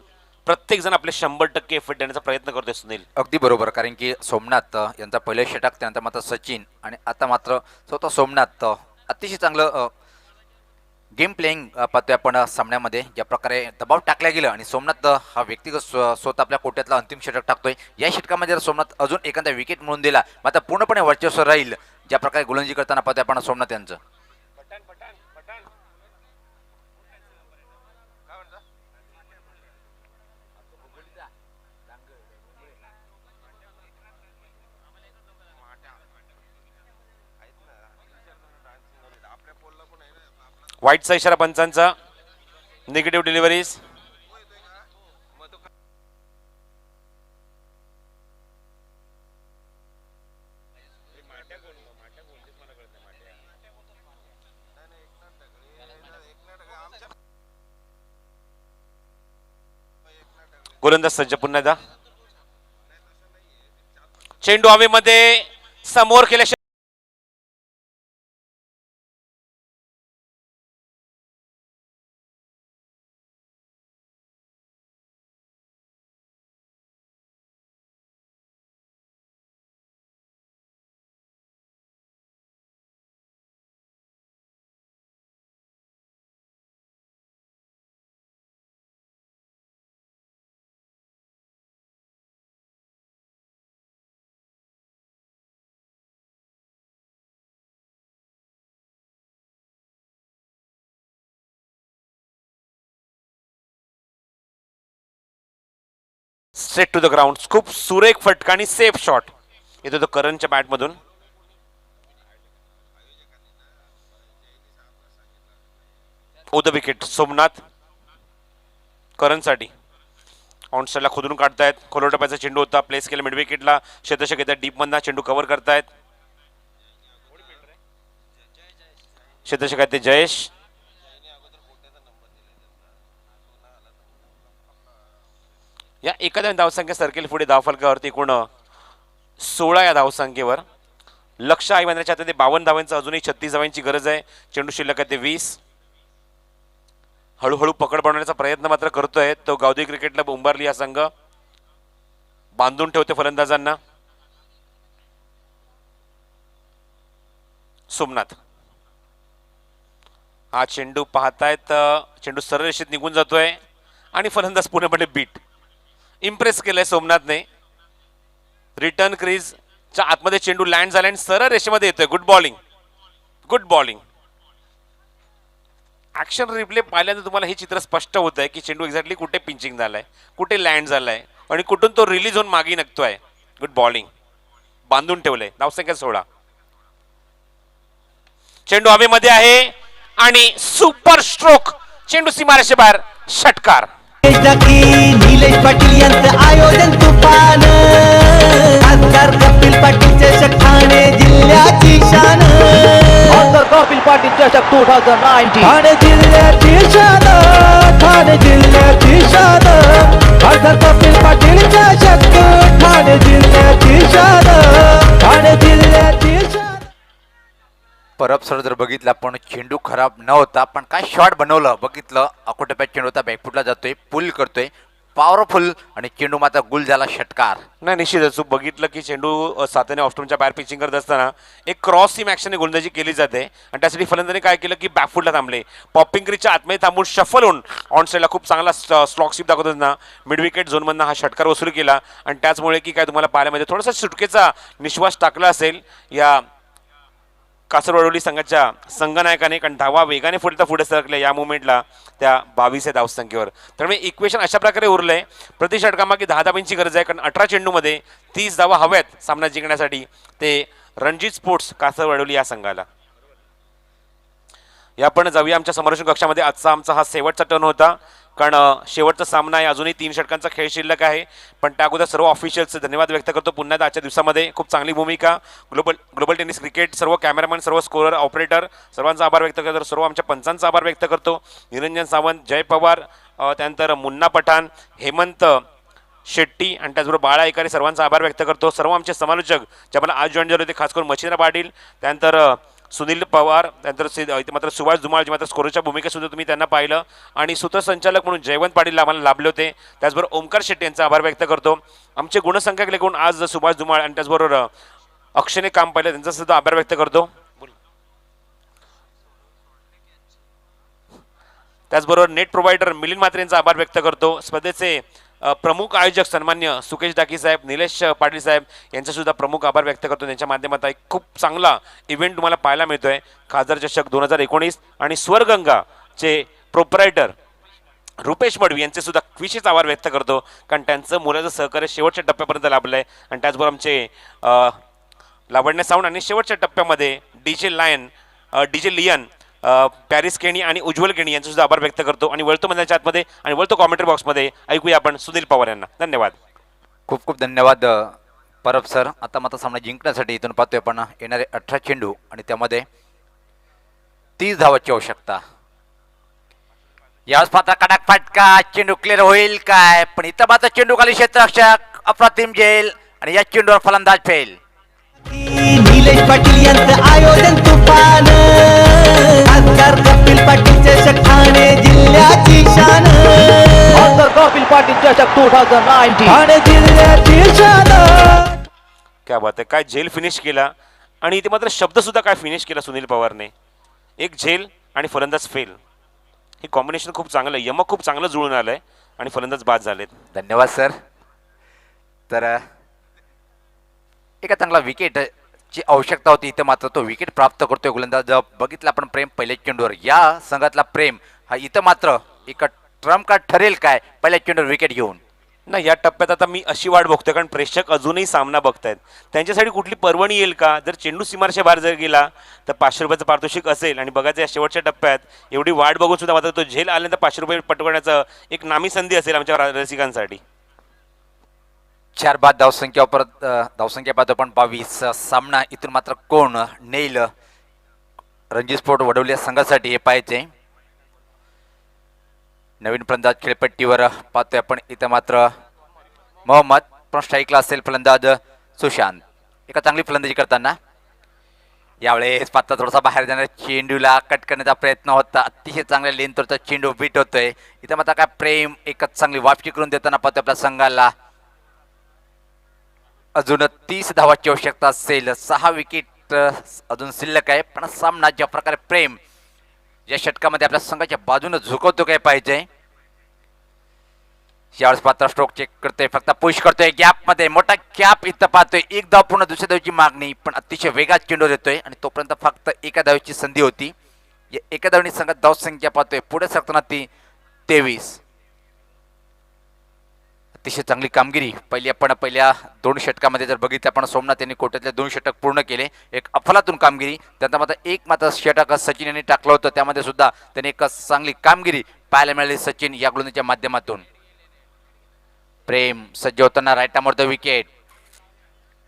प्रत्येक जण आपले 100% एफर्ट देण्याचा प्रयत्न करतोय सुनील. अगदी बरोबर, कारण की सोमनाथ यांचा पहिले षटक, त्यानंतर मात्र सचिन आणि आता मात्र स्वतः सोमनाथ अतिशय चांगलं गेम प्लेइंग पाहतोय आपण सामन्यामध्ये. ज्या प्रकारे दबाव टाकला गेला आणि सोमनाथ हा व्यक्तिगत स्वतः आपल्या कोट्यातला अंतिम षटक टाकतोय. या षटकामध्ये जर सोमनाथ अजून एखादा विकेट म्हणून दिला मात्र पूर्णपणे वर्चस्व राहील. ज्या प्रकारे गोलंदाजी करताना पाहतोय आपण सोमनाथ यांचं. व्हाईटचा इशारा पंचांचा. Negative deliveries. गोलंदाज सज्ज पुन्हा एकदा. चेंडू हवेमध्ये समोर केल्या स्ट्रेट टू द ग्राउंड. खूप सुरेख फटका आणि सेफ शॉट येतो तो करणच्या बॅटमधून. द विकेट सोमनाथ करणसाठी ऑन साईडला खोदून काढतायत. खोलो टप्प्याचा चेंडू होता, प्लेस केला मिड विकेटला. शतशक येतात डीप मधला चेंडू कव्हर करतायत. शतशक आहे ते जयेश. या एखाद्या धावसंख्या सर्केल पुढे धावफलकावरती एकूण 16 या धावसंख्येवर. लक्ष आहे मानण्याच्या आता ते 52 धावांचं अजूनही 36 धावांची गरज आहे. चेंडू शिल्लक आहे ते 20. हळूहळू पकड बनवण्याचा प्रयत्न मात्र करतोय तो गावदेवी क्रिकेटला उंबारली हा संघ. बांधून ठेवते फलंदाजांना. सोमनाथ हा चेंडू पाहतायत. चेंडू सरळ रेषेत निघून जातोय आणि फलंदाज पूर्णपणे बीट. इम्प्रेस केलंय सोमनाथने. रिटर्न क्रीजच्या आतमध्ये चेंडू लँड झाला आणि सरळ रेषेमध्ये येतोय. Good bowling, good bowling. Action replay पाहिल्यानंतर तुम्हाला हे चित्र स्पष्ट होत आहे की चेंडू एक्झॅक्टली कुठे पिंचिंग झालाय, कुठे लँड झालाय आणि कुठून तो रिलीज होऊन मागे निघतोय. Good bowling. बांधून ठेवलंय. धावसंख्या 16. चेंडू हवेमध्ये आहे आणि सुपर स्ट्रोक. चेंडू सीमारेषेबाहेर. षटकार. निलेश पाटील यांचं आयोजन तुफान. खासदार कपिल पाटील चषक ठाणे जिल्ह्याची शान. खासदार कपिल पाटील चषक 2019 ठाणे जिल्ह्याची शान, ठाणे जिल्ह्याची शान. खासदार कपिल पाटील चषक ठाणे जिल्ह्याची शान, ठाणे जिल्ह्याची शान. परब सर जर बघितलं आपण चेंडू खराब न होता पण काय शॉट बनवलं बघितलं. अकोटप्यात चेंडू होता, बॅकफुटला जातोय, पुल करतोय, पॉवरफुल आणि चेंडू मात्र गुल झाला. षटकार. नाही निश्चितच बघितलं की चेंडू साताने ऑफस्टोनच्या बाहेर पिचिंग करत असताना एक क्रॉस सीम ॲक्शनने गोलंदाजी केली जाते आणि त्यासाठी फलंदाजाने काय केलं की बॅकफुटला थांबले. पॉपिंग क्रीजच्या आतमध्ये थांबून शफल होऊन ऑन साईडला खूप चांगला स्लॉक स्वीप दाखवत असताना मिड विकेट झोनमधनं हा षटकार वसूल केला आणि त्याचमुळे की काय तुम्हाला पाहायला थोडासा सुटकेचा निश्वास टाकला असेल या कासरवाडोली संघाच्या संघनायकाने. कारण धावा वेगाने पुढे सरकले या मुवमेंटला त्या 22 धावसंख्येवर. त्यामुळे इक्वेशन अशा प्रकारे उरलंय. प्रति षटकामागे 10 धावांची गरज आहे कारण 18 चेंडूमध्ये 30 धावा हव्यात सामना जिंकण्यासाठी. ते रणजित स्पोर्ट्स कासरवाडोली या संघाला. या पण जाऊया आमच्या समालोचन कक्षामध्ये. आजचा आमचा हा शेवटचा टर्न होता कारण शेवटचा सामना आहे. अजूनही 3 षटकांचा खेळ शिल्लक आहे. पण त्या अगोदर सर्व ऑफिशियल्स धन्यवाद व्यक्त करतो पुन्हा आजच्या दिवसामध्ये. खूप चांगली भूमिका. ग्लोबल टेनिस क्रिकेट सर्व कॅमेरामॅन, सर्व स्कोरर, ऑपरेटर सर्वांचा आभार व्यक्त करतो. सर्व आमच्या पंचांचा आभार व्यक्त करतो. निरंजन सावंत, जय पवार, त्यानंतर मुन्ना पठाण, हेमंत शेट्टी आणि त्याचबरोबर बाळा एकारे सर्वांचा आभार व्यक्त करतो. सर्व आमचे समालोचक जे मला आज जॉईन झाले होते खास करून मच्छिंद्र पाटील, त्यानंतर सुनील पवार, त्यानंतर मात्र सुभाष धुमाळ जे मात्र स्कोरच्या भूमिकेसुद्धा तुम्ही त्यांना पाहिलं आणि सूत्रसंचालक म्हणून जयवंत पाटील आम्हाला लाभले होते. त्याचबरोबर ओमकार शेट्टी यांचा आभार व्यक्त करतो. आमचे गुणसंख्यक लेखून आज सुभाष धुमाळ आणि त्याचबरोबर अक्षयने काम पाहिलं त्यांचा सुद्धा आभार व्यक्त करतो. त्याचबरोबर नेट प्रोव्हायडर मिलिंद म्हात्रे यांचा आभार व्यक्त करतो. स्पर्धेचे प्रमुख आयोजक सन्मान्य सुकेश डाकी साहेब, निलेश पाटील साहेब यांचा सुद्धा प्रमुख आभार व्यक्त करतो. त्यांच्या माध्यमातून एक खूप चांगला इव्हेंट तुम्हाला पाहायला मिळतोय. खासदार चषक 2019 आणि स्वरगंगाचे प्रोप्रायटर रुपेश मडवी यांचे सुद्धा विशेष आभार व्यक्त करतो कारण त्यांचं मुलाचं सहकार्य शेवटच्या टप्प्यापर्यंत लाभलंय. आणि त्याचबरोबर आमचे लावण्य साऊंड आणि शेवटच्या टप्प्यामध्ये डीजे लियन, पॅरिस केणी आणि उज्ज्वल केणी यांचा सुद्धा आभार व्यक्त करतो. आणि वळतो मंदिराच्या आतमध्ये आणि वळतो कॉमेंट्री बॉक्समध्ये ऐकूया आपण सुनील पवार यांना. धन्यवाद. खूप खूप धन्यवाद परब सर. आता मात्र सामना जिंकण्यासाठी इथून पाहतोय आपण येणारे 18 चेंडू आणि त्यामध्ये 30 धावाची आवश्यकता. यावेळेस पाहता कडक फटका, चेंडू क्लिअर होईल काय, पण इथं मात्र चेंडू खाली क्षेत्ररक्षक अप्रतिम जेल आणि या चेंडूवर फलंदाज फेल. निलेश पाटील यांचं आयोजन तुफान, खासदार कपिल पाटील चषक ठाणे जिल्ह्याची शान. खासदार कपिल पाटील चषक 2019 ठाणे जिल्ह्याची शान. क्या बात आहे, काय झेल फिनिश केला आणि इथे मात्र शब्द सुद्धा काय फिनिश केला सुनील पवारने. एक झेल आणि फलंदाज फेल, हे कॉम्बिनेशन खूप चांगलं आहे, यमक खूप चांगलं जुळून आलंय आणि फलंदाज बाद झालेत. धन्यवाद सर. तर एका चांगला विकेट ची आवश्यकता होती, इथं मात्र तो विकेट प्राप्त करतोय गोलंदाज. बघितलं आपण प्रेम पहिल्या चेंडूवर, या संघातला प्रेम हा इथं मात्र एका ट्रम्प कार्ड ठरेल काय पहिल्या चेंडूवर विकेट घेऊन. ना या टप्प्यात आता मी अशी वाट बघतोय, कारण प्रेक्षक अजूनही सामना बघतायत, त्यांच्यासाठी कुठली पर्वणी येईल का. जर चेंडू सीमारेषे बाहेर जर गेला तर 500 रुपयाचं पारितोषिक असेल. आणि बघायचं या शेवटच्या टप्प्यात एवढी वाट बघून सुद्धा मात्र तो झेल आल्यानंतर 500 रुपये पटवण्याचं एक नामी संधी असेल आमच्या रसिकांसाठी. 4 बाद धावसंख्या परत धावसंख्या पाहतो आपण 22. सामना इथून मात्र कोण नेईल रणजी स्पोर्ट वडवली संघासाठी हे पाहायचे. नवीन फलंदाज खेळपट्टीवर पाहतोय आपण, इथं मात्र मोहम्मद, पण स्ट्राईकला असेल फलंदाज सुशांत. एका चांगली फलंदाजी करताना यावेळेस पात्र थोडासा बाहेर जाणाऱ्या चेंडूला कट करण्याचा प्रयत्न होता. अतिशय चांगल्या लेंथवरचा चेंडू बीट होतोय. इथं मात्र काय प्रेम एकच चांगली वापसी करून देताना पाहतोय आपल्या संघाला. अजून 30 धावाची आवश्यकता असेल. 6 विकेट अजून शिल्लक आहे, पण सामना ज्या प्रकारे प्रेम या षटकामध्ये आपल्या संघाच्या बाजूने झुकवतो काय पाहिजे. यावेळेस पात्र स्ट्रोक चेक करतोय, फक्त पुश करतोय गॅप मध्ये, मोठा गॅप इथं पाहतोय. एक धाव पूर्ण दुसऱ्या धावची मागणी, पण अतिशय वेगात चेंडू देतोय आणि तोपर्यंत फक्त एका धावेची संधी होती. या एका धावनी संघात धावसंख्या पाहतोय पुढे सरकताना ती 23. अतिशय चांगली कामगिरी पहिल्या 2 षटकामध्ये जर बघितलं आपण, सोमनाथ यांनी कोट्यातले 2 षटक पूर्ण केले, एक अफलातून कामगिरी. त्यानंतर मात्र एक मात्र षटक सचिन यांनी टाकलं होतं, त्यामध्ये सुद्धा त्यांनी एक चांगली कामगिरी पाहायला मिळाली सचिन या गोलंदाजीच्या माध्यमातून. प्रेम सज्ज होताना राईटामोर द विकेट.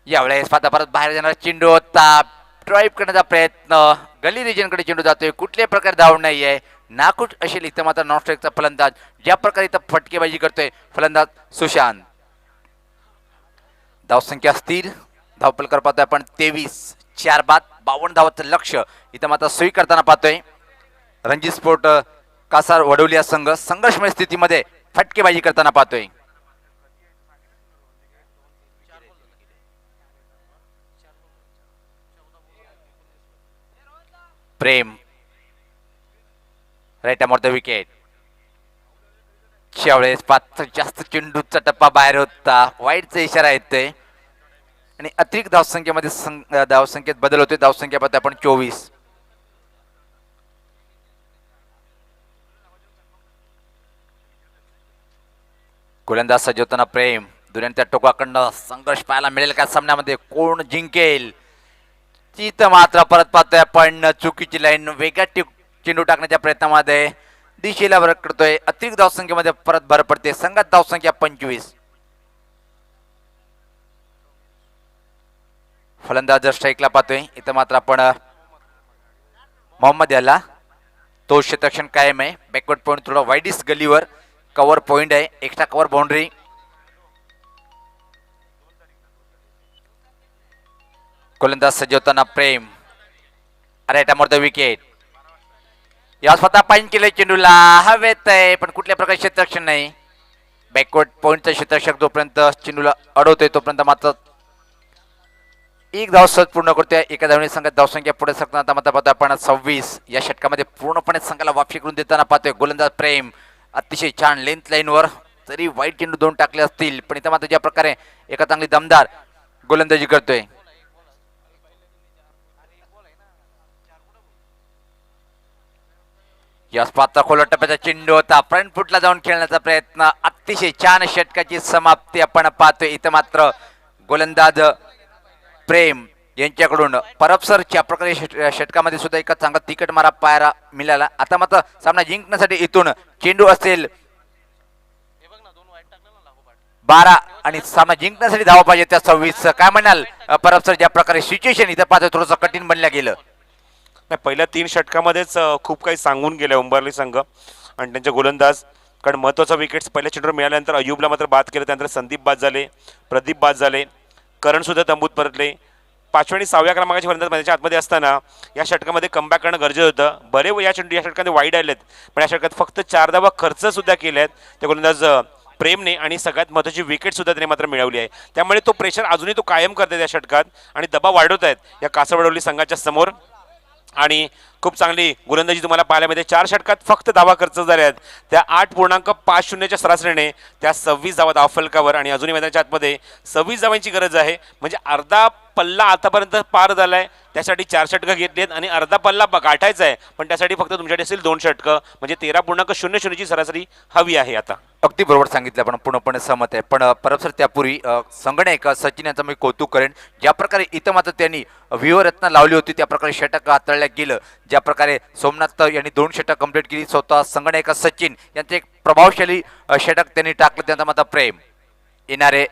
यावेळेस परत बाहेर जाणारा चेंडू होता, ड्राईव्ह करण्याचा प्रयत्न, गली रिजनकडे चेंडू जातोय, कुठल्याही प्रकारे धाव नाही आहे, नाखुश असेल इथं मात्र नॉन स्ट्राईकचा फलंदाज. ज्या प्रकारे इथं फटकेबाजी करतोय फलंदाज सुशांत. धावसंख्या स्थिर, धावपलकर पाहतोय आपण 23. 4 बाद 52 धावाचं लक्ष इथं मात्र सुई करताना पाहतोय रणजी स्पोर्ट कासार वडवली या संघ संघर्षमय स्थितीमध्ये फटकेबाजी करताना पाहतोय. प्रेम राईट अमोर द विकेट. त्यावेळेस पाच जास्त चेंडूचा टप्पा बाहेर होता, वाईटचा इशारा येतोय आणि अतिरिक्त धावसंख्येमध्ये धावसंख्येत बदल होतोय. धावसंख्या पाहतो आपण 24. गोलंदाज सजवताना प्रेम, दुसऱ्या टोकाकडनं संघर्ष पाहायला मिळेल का सामन्यामध्ये, कोण जिंकेल. तिथं मात्र परत पाहतोय आपण चुकीची लाईन, वेगात चेंडू टाकण्याच्या प्रयत्नामध्ये दिशेला भर करतोय. अतिरिक्त धावसंख्येमध्ये परत भर पडते, संघात धावसंख्या 25. फलंदाज जर स्ट्राईकला पाहतोय, इथं मात्र आपण मोहम्मद याला तो क्षेत्ररक्षण कायम आहे. बॅकवर्ड पॉईंट थोडा वाईडिस गलीवर कव्हर पॉईंट आहे, एक्स्ट्रा कव्हर बाउंड्री. गोलंदाज सजवताना प्रेम, अरे द विकेट. या स्वतः पाईन केलंय चेंडूला, हवेत आहे पण कुठल्या प्रकारे क्षेत्ररक्षण नाही. बॅकवर्ड पॉईंटचा क्षेत्ररक्षक जोपर्यंत चेंडूला अडवतोय तोपर्यंत मात्र एक धाव सहज पूर्ण करतोय. एका धावने संघात धावसंख्या पुढे सरकताना मात्र पाहतोय आपण 26. या षटकामध्ये पूर्णपणे संघाला वापसी करून देताना पाहतोय गोलंदाज प्रेम. अतिशय छान लेंथ लाईनवर, तरी वाईट चेंडू 2 टाकले असतील पण इथं मात्र ज्या प्रकारे एका चांगली दमदार गोलंदाजी करतोय. यास पात्र खोल टप्प्याचा चेंडू होता, फ्रंट फुटला जाऊन खेळण्याचा प्रयत्न, अतिशय छान षटकाची समाप्ती आपण पाहतोय. इथं मात्र गोलंदाज प्रेम यांच्याकडून परबसरच्या प्रकारे षटकामध्ये सुद्धा एका चांगला तिकट मारा पायरा मिळाला. आता मात्र सामना जिंकण्यासाठी इथून चेंडू असेल 12 आणि सामना जिंकण्यासाठी धावा पाहिजे त्या 26. काय म्हणाल परबसर, ज्या प्रकारे सिच्युएशन इथं पाहतोय थोडंसं कठीण बनलं गेलं. नाही, पहिल्या 3 षटकामध्येच खूप काही सांगून गेले उंबरली संघ आणि त्यांचे गोलंदाज. कारण महत्त्वाचा विकेट्स पहिल्या चेंडूवर मिळाल्यानंतर अयुबला मात्र बाद केलं, त्यानंतर संदीप बाद झाले, प्रदीप बाद झाले, करण सुद्धा तंबूत परतले. 5व्या आणि 6व्या क्रमांकाची फलंदाज मैदानाच्या आतमध्ये असताना या षटकामध्ये कमबॅक करणं गरजेचं होतं. बरे या षटकामध्ये वाईड आलेत, पण या षटकात फक्त 4 धावा खर्च सुद्धा केले आहेत ते गोलंदाज प्रेमने, आणि सगळ्यात महत्त्वाची विकेट सुद्धा त्याने मात्र मिळवली आहे. त्यामुळे तो प्रेशर अजूनही तो कायम करतात या षटकात आणि दबाव वाढवत आहेत या कासवडवली संघाच्या समोर. आणि खूप चांगली गोलंदाजी तुम्हाला पाहायला मिळते. 4 षटकात फक्त धावा खर्च झाल्या आहेत त्या 8.50च्या सरासरीने त्या 26 धावा धावफलकावर, आणि अजूनही मैदानाच्या आतमध्ये 26 धावांची गरज आहे. म्हणजे अर्धा पल्ला आतापर्यंत पार झालाय. त्यासाठी 4 षटकं घेतली आहेत आणि अर्धा पल्ला गाठायचा आहे, पण त्यासाठी फक्त तुमच्याकडे असेल 2 षटकं, म्हणजे 13.00ची सरासरी हवी आहे आता. अगदी बरोबर सांगितलं, आपण पूर्णपणे सहमत आहे. पण परत सर त्यापूर्वी संगणक सचिन यांचं मी कौतुक करेन. ज्या प्रकारे इथं मात्र त्यांनी व्यूहरत्न लावली होती त्या प्रकारे षटक हाताळल्या गेलं. ज्या प्रकारे सोमनाथ यांनी 2 षटक कंप्लीट केली, स्वतः संगणक सचिन यांचे एक प्रभावशाली षटक त्यांनी टाकलं. त्यांचा मात्र प्रेम येणारे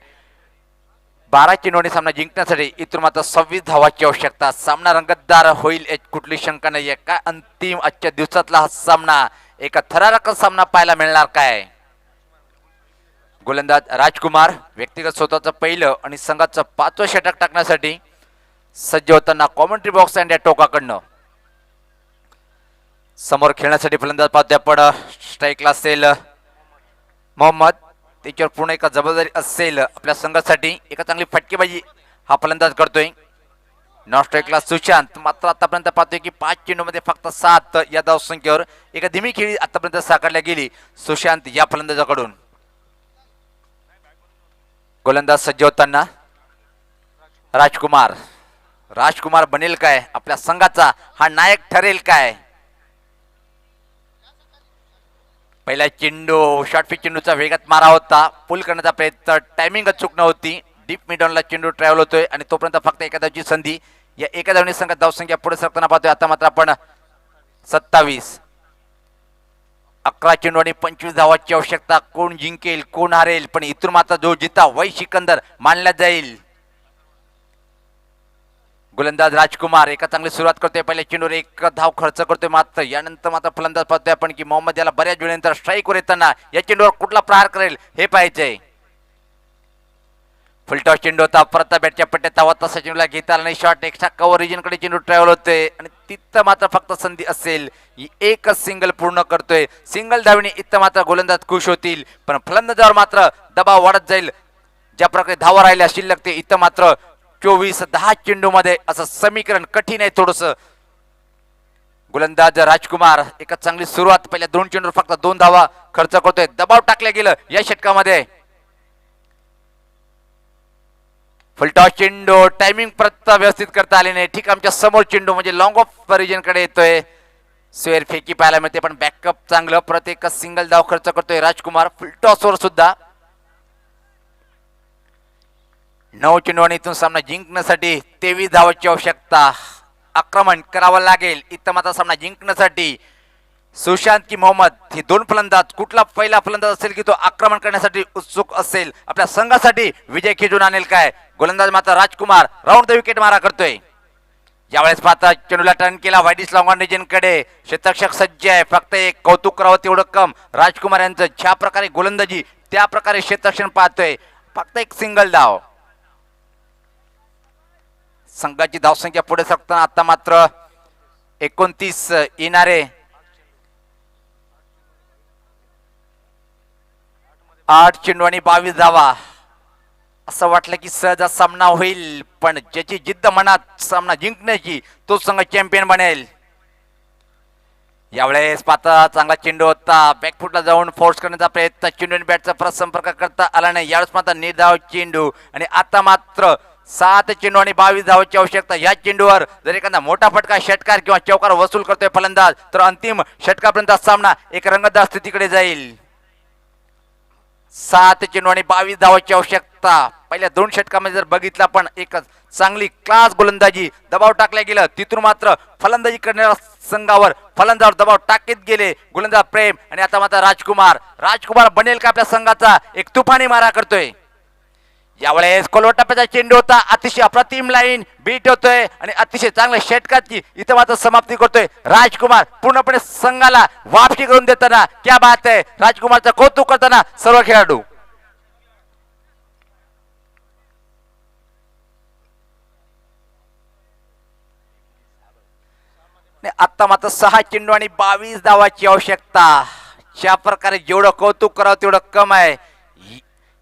12 चेंडूने सामना जिंकण्यासाठी इथून मात्र 26 धावाची आवश्यकता. सामना रंगतदार होईल यात कुठली शंका नाही आहे. काय अंतिम आजच्या दिवसातला हा सामना एका थरारक सामना पाहायला मिळणार काय? गोलंदाज राजकुमार व्यक्तिगत स्वतःचं पहिलं आणि संघाचं 5वं षटक टाकण्यासाठी सज्ज होताना कॉमेंट्री बॉक्स आणि टोकाकडनं समोर खेळण्यासाठी फलंदाज पाहतोय आपण. स्ट्राईकला असेल मोहम्मद, त्याच्यावर पूर्ण एका जबाबदारी असेल आपल्या संघासाठी. एका चांगली फटकेबाजी हा फलंदाज करतोय. नॉन स्ट्राईकला सुशांत, मात्र आतापर्यंत पाहतोय की 5 चेंडूमध्ये फक्त 7 या धावसंख्येवर एका धीमी खेळी आतापर्यंत साकारल्या गेली सुशांत या फलंदाजाकडून. गोलंदाज सज्ज होताना राजकुमार. राजकुमार बनेल काय? आपल्या संघाचा हा नायक ठरेल काय? पहिला चेंडू शॉर्ट पिच चेंडूचा वेगात मारा होता, पुल करण्याचा प्रयत्न, टायमिंग चूक नव्हती. डीप मिडॉनला चेंडू ट्रॅव्हल होतोय आणि तोपर्यंत फक्त एका धावची संधी. या एका धावने संघात धावसंख्या पुढे सरकताना पाहतोय. आता मात्र आपण 27 11 चेंडू आणि 25 धावाची आवश्यकता. कोण जिंकेल कोण हारेल, पण इथून मात्र जो जिता वै सिकंदर मानला जाईल. गोलंदाज राजकुमार एका चांगली सुरुवात करतोय. पहिल्या चेंडूवर 1 धाव खर्च करतोय, मात्र यानंतर मात्र फलंदाज पाहतोय आपण की मोहम्मद याला बऱ्याच वेळेनंतर स्ट्राईकवर येताना या चेंडूवर कुठला प्रहार करेल हे पाहायचंय. फुलटॉस चेंडू होता, परत बॅटच्या पट्ट्यात धावा तसा चेंडूला घेता आला नाही. शॉट एक्स्ट्रा कव्हर रिजनकडे चेंडू ट्रॅव्हल होतोय आणि तिथं मात्र फक्त संधी असेल. एकच सिंगल पूर्ण करतोय. सिंगल धावीने इथं मात्र गोलंदाज खुश होतील, पण फलंदाजावर मात्र दबाव वाढत जाईल. ज्या प्रकारे धावा राहिल्या शिल्लक ते इथं मात्र 24-10 चेंडूमध्ये असं समीकरण कठीण आहे थोडस. गोलंदाज राजकुमार एका चांगली सुरुवात. पहिल्या 2 चेंडूवर फक्त 2 धावा खर्च करतोय. दबाव टाकल्या गेलं या षटकामध्ये. फुलटॉस चेंडू, टायमिंग परत व्यवस्थित करता आले नाही. ठीक, आमच्या समोर चेंडू म्हणजे लॉंग ऑफ रिजन कडे येतोय. स्वेअर फेकी पाहायला मिळते, पण बॅकअप चांगलं. परत एक सिंगल धाव खर्च करतोय राजकुमार फुलटॉसवर सुद्धा. 9 चेंडू आणि इथून सामना जिंकण्यासाठी 23 धावाची आवश्यकता. आक्रमण करावं लागेल इथं मात्र सामना जिंकण्यासाठी. सुशांत की मोहम्मद हे 2 फलंदाज, कुठला पहिला फलंदाज असेल की तो आक्रमण करण्यासाठी उत्सुक असेल, आपल्या संघासाठी विजय खेचून आणेल काय? गोलंदाज मात्र राजकुमार राऊंड द विकेट मारा करतोय. यावेळेस पाहता चेंडूला टर्न केला वाईडिस लॉंग ऑन रिजन कडे. क्षेत्ररक्षक सज्ज आहे, फक्त एक कौतुक करावं तेवढं कम. राजकुमार यांचं ज्या प्रकारे गोलंदाजी त्या प्रकारे क्षेत्ररक्षण पाहतोय. फक्त एक सिंगल धाव. संघाची धावसंख्या पुढे सरकताना आता मात्र 29 येणारे 8 चेंडू आणि 22 धावा. असं वाटलं की सहज सामना होईल, पण ज्याची जिद्द मनात सामना जिंकण्याची तो संघ चॅम्पियन बनेल. यावेळेस पाता चांगला चेंडू होता, बॅकफुटला जाऊन फोर्स करण्याचा प्रयत्न. चेंडू आणि बॅटचा परत संपर्क करता आला नाही. यावेळेस मात्र निर्धाव चेंडू आणि आता मात्र 7 चेंडू आणि 22 धावाची आवश्यकता. या चेंडूवर जर एखादा मोठा फटका षटकार किंवा चौकार वसूल करतोय फलंदाज, तर अंतिम षटकापर्यंत सामना एक रंगतदार स्थितीकडे जाईल. 7 चेंडू आणि 22 धावाची आवश्यकता. पहिल्या 2 षटकामध्ये जर बघितलं पण एक चांगली क्लास गोलंदाजी, दबाव टाकला गेलं. तिथून मात्र फलंदाजी करणाऱ्या संघावर फलंदाजावर दबाव टाकीत गेले गोलंदाज प्रेम. आणि आता मात्र राजकुमार बनेल का आपल्या संघाचा? एक तुफानी मारा करतोय. यावेळेस कोलवटाप्याचा चेंडू होता, अतिशय अप्रतिम लाईन बीट होतोय आणि अतिशय चांगल्या षटकाची इथं मात्र समाप्ती करतोय राजकुमार. पूर्णपणे संघाला वापसी करून देताना क्या बात आहे. राजकुमारचं कौतुक करताना सर्व खेळाडू. आणि आता मात्र 6 चेंडू आणि 22 धावाची आवश्यकता. ज्या प्रकारे जेवढं कौतुक करावं तेवढं कम आहे.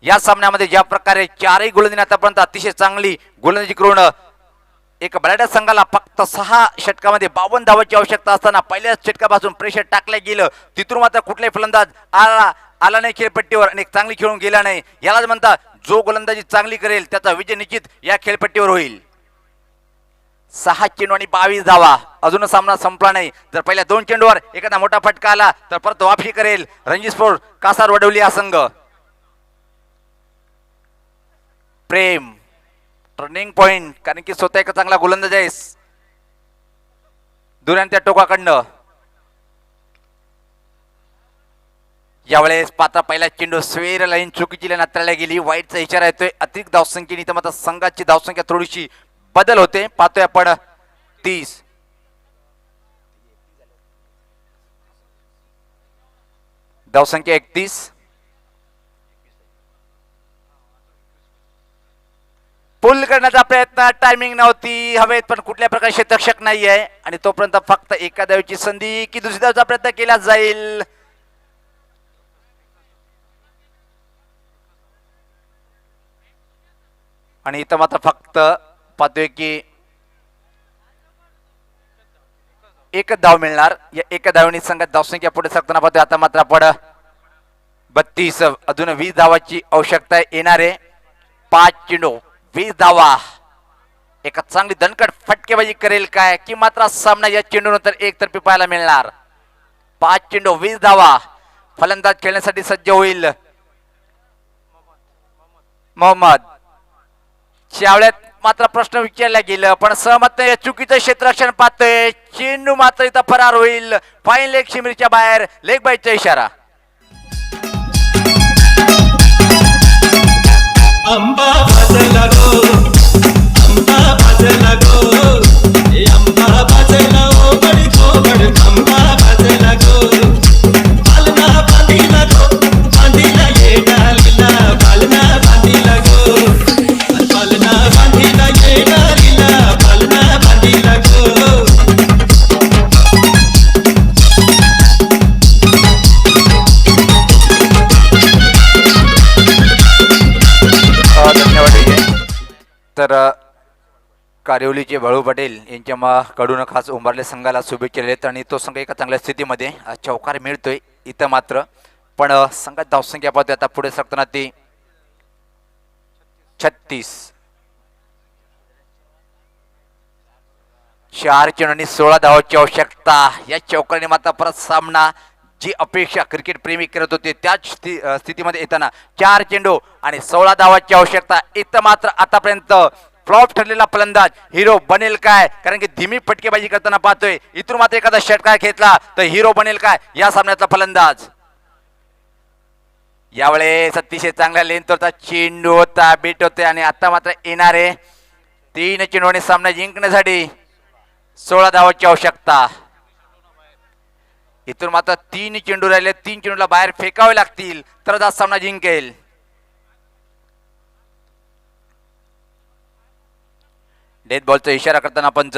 या सामन्यामध्ये ज्या प्रकारे चारही गोलंदाजी आतापर्यंत अतिशय चांगली गोलंदाजी करून एक बलाढ्य संघाला फक्त 6 षटकामध्ये 52 धावाची आवश्यकता असताना पहिल्याच षटकापासून प्रेशर टाकलं गेलं. तिथून मात्र कुठलाही फलंदाज आला नाही खेळपट्टीवर आणि चांगली खेळून गेला नाही. यालाच म्हणतात जो गोलंदाजी चांगली करेल त्याचा विजय निश्चित या खेळपट्टीवर होईल. 6 चेंडू आणि 22 धावा. अजून सामना संपला नाही. जर पहिल्या 2 चेंडूवर एखादा मोठा फटका आला तर परत वापसी करेल रणजी स्पोर्ट कासार वडवली हा संघ. प्रेम टर्निंग पॉइंट, कारण की स्वतः एक चांगला गोलंदाज आहे. दुऱ्यांच्या टोकाकडनं यावेळेस पात्र पहिला चेंडू स्वेर लाईन चुकीची लाईन हाताळल्या गेली. वाईटचा इशारा येतोय. अतिरिक्त धावसंख्येने तर मात्र संघाची धावसंख्या थोडीशी बदल होते. पाहतोय आपण 30 धावसंख्या 31. पुल करण्याचा प्रयत्न, टायमिंग नव्हती हवेत, पण कुठल्या प्रकारे क्षेत्ररक्षक नाही आहे आणि तोपर्यंत फक्त एका धावेची संधी की दुसऱ्या धावेचा प्रयत्न केला जाईल. आणि इथं मात्र फक्त पाहतोय की एकच धाव मिळणार. या एका धावेने संघात धावसंख्या पुढे सरकताना पाहतोय. आता मात्र आपण 32 अजून 20 धावाची आवश्यकता येणार आहे. 5 चेंडू 20 धावा. एका चांगली दणकट फटकेबाजी करेल काय की मात्र सामना या चेंडूनंतर एकतर्फी पाहायला मिळणार. 5 चेंडू 20 धावा. फलंदाज खेळण्यासाठी सज्ज होईल मोहम्मद. त्यावेळेत मात्र प्रश्न विचारला गेलं पण सहमत नाही. चुकीचं क्षेत्ररक्षण पाहतोय. चेंडू मात्र इथं फरार होईल. फाईन लेग शिमरीच्या बाहेर. लेग बाईटचा इशारा. अंबा भाजला गो, अंबा भाजला गो, अंबा भाजला ओ बडी थोबड, अंबा भाजला गो. बालना बांधिला गो, बांधिला ये डालीला, बालना बांधिला गो, बालना बांधिला ये डालीला, बालना बांधिला गो. तर कारिवलीचे बाळू पटेल यांच्या कडून खास उंबरले संघाला शुभेच्छा दिलेत आणि तो संघ एका चांगल्या स्थितीमध्ये चौकार मिळतोय. इथं मात्र पण संघात धावसंख्या पाहतोय आता पुढे सरकताना ती 36. 4 चेंडू आणि 16 धावाची आवश्यकता. या चौकाने मात्र परत सामना जी अपेक्षा क्रिकेट प्रेमी करत होते त्याच स्थितीमध्ये येताना 4 चेंडू आणि 16 धावाची आवश्यकता. इथं मात्र आतापर्यंत फ्लॉप ठरलेला फलंदाज हिरो बनेल काय, कारण की धीमी फटकेबाजी करताना पाहतोय. इथून मात्र एखादा षटकार घेतला तर हिरो बनेल काय या सामन्यातला फलंदाज. यावेळेस अतिशय चांगल्या लेंथवरचा चेंडू होता, बीट होते आणि आता मात्र येणारे 3 चेंडूने सामना जिंकण्यासाठी 16 धावाची आवश्यकता. इथून मात्र 3 चेंडू राहिले. 3 चेंडूला बाहेर फेकावे लागतील तरच आज सामना जिंकेल. डेथ बॉलचा इशारा करताना पंच.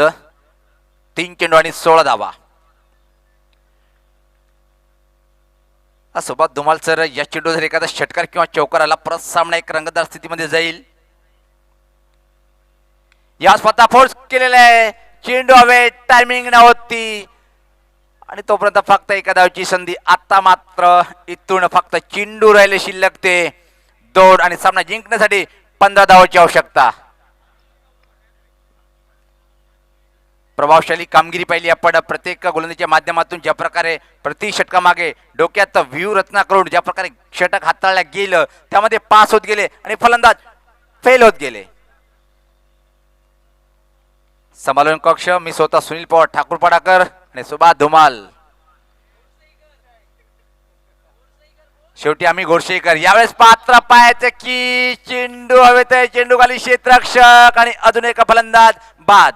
3 चेंडू आणि 16 धावा. सोबत धुमाल सर या चेंडू जर एखादा षटकार किंवा चौकार आला परत सामना एक रंगतदार स्थितीमध्ये जाईल. या स्वतः फोर्स केलेला आहे. चेंडू हवे, टायमिंग नव्हती आणि तोपर्यंत फक्त एका धावची संधी. आता मात्र इथून फक्त चेंडू राहिले शिल्लक ते 2 आणि सामना जिंकण्यासाठी 15 धावाची आवश्यकता. प्रभावशाली कामगिरी पाहिली आपण प्रत्येक गोलंदाजीच्या माध्यमातून. ज्या प्रकारे प्रति षटकामागे डोक्यात व्ह्यू रचना करून ज्या प्रकारे षटक हाताळल्या गेलं त्यामध्ये पास होत गेले आणि फलंदाज फेल होत गेले. समालोचन कक्ष मी स्वतः सुनील पवार, ठाकूर पडाकर आणि सुभाष धुमाल. शेवटी आम्ही घोडशेकर. यावेळेस पात्र पाहायचं की चेंडू हवेत आहे. चेंडू खाली क्षेत्ररक्षक आणि अजून एक फलंदाज बाद.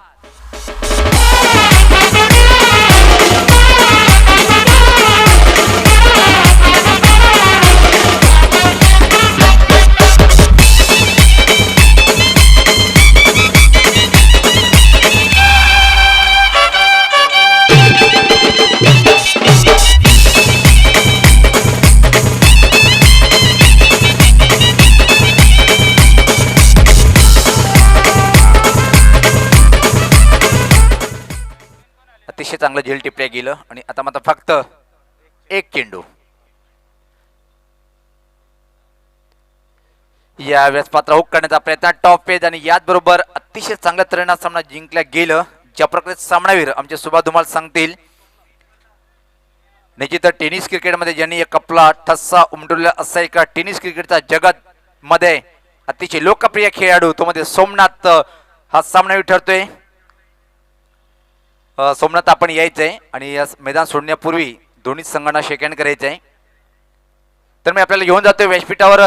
अतिशय चांगलं झेल टिपल्या गेलं आणि आता मात्र फक्त एक चेंडू. या वेळेस मात्र हुक करण्याचा प्रयत्न टॉप पेज आणि याच बरोबर अतिशय चांगल्या तऱ्हेने सामना जिंकला गेलं. ज्या प्रकारे सामनावीर आमचे सुभा धुमाल सांगतील. निश्चित टेनिस क्रिकेटमध्ये ज्यांनी एक आपला ठस्सा उमटवलेला असा एका टेनिस क्रिकेटचा जगत मध्ये अतिशय लोकप्रिय खेळाडू तो मध्ये सोमनाथ हा सामनावीर ठरतोय. सोमनाथ आपण यायचंय आणि या मैदान सोडण्यापूर्वी दोन्ही संघांना शेक हँड करायचंय. तर मी आपल्याला घेऊन जातोय व्यासपीठावर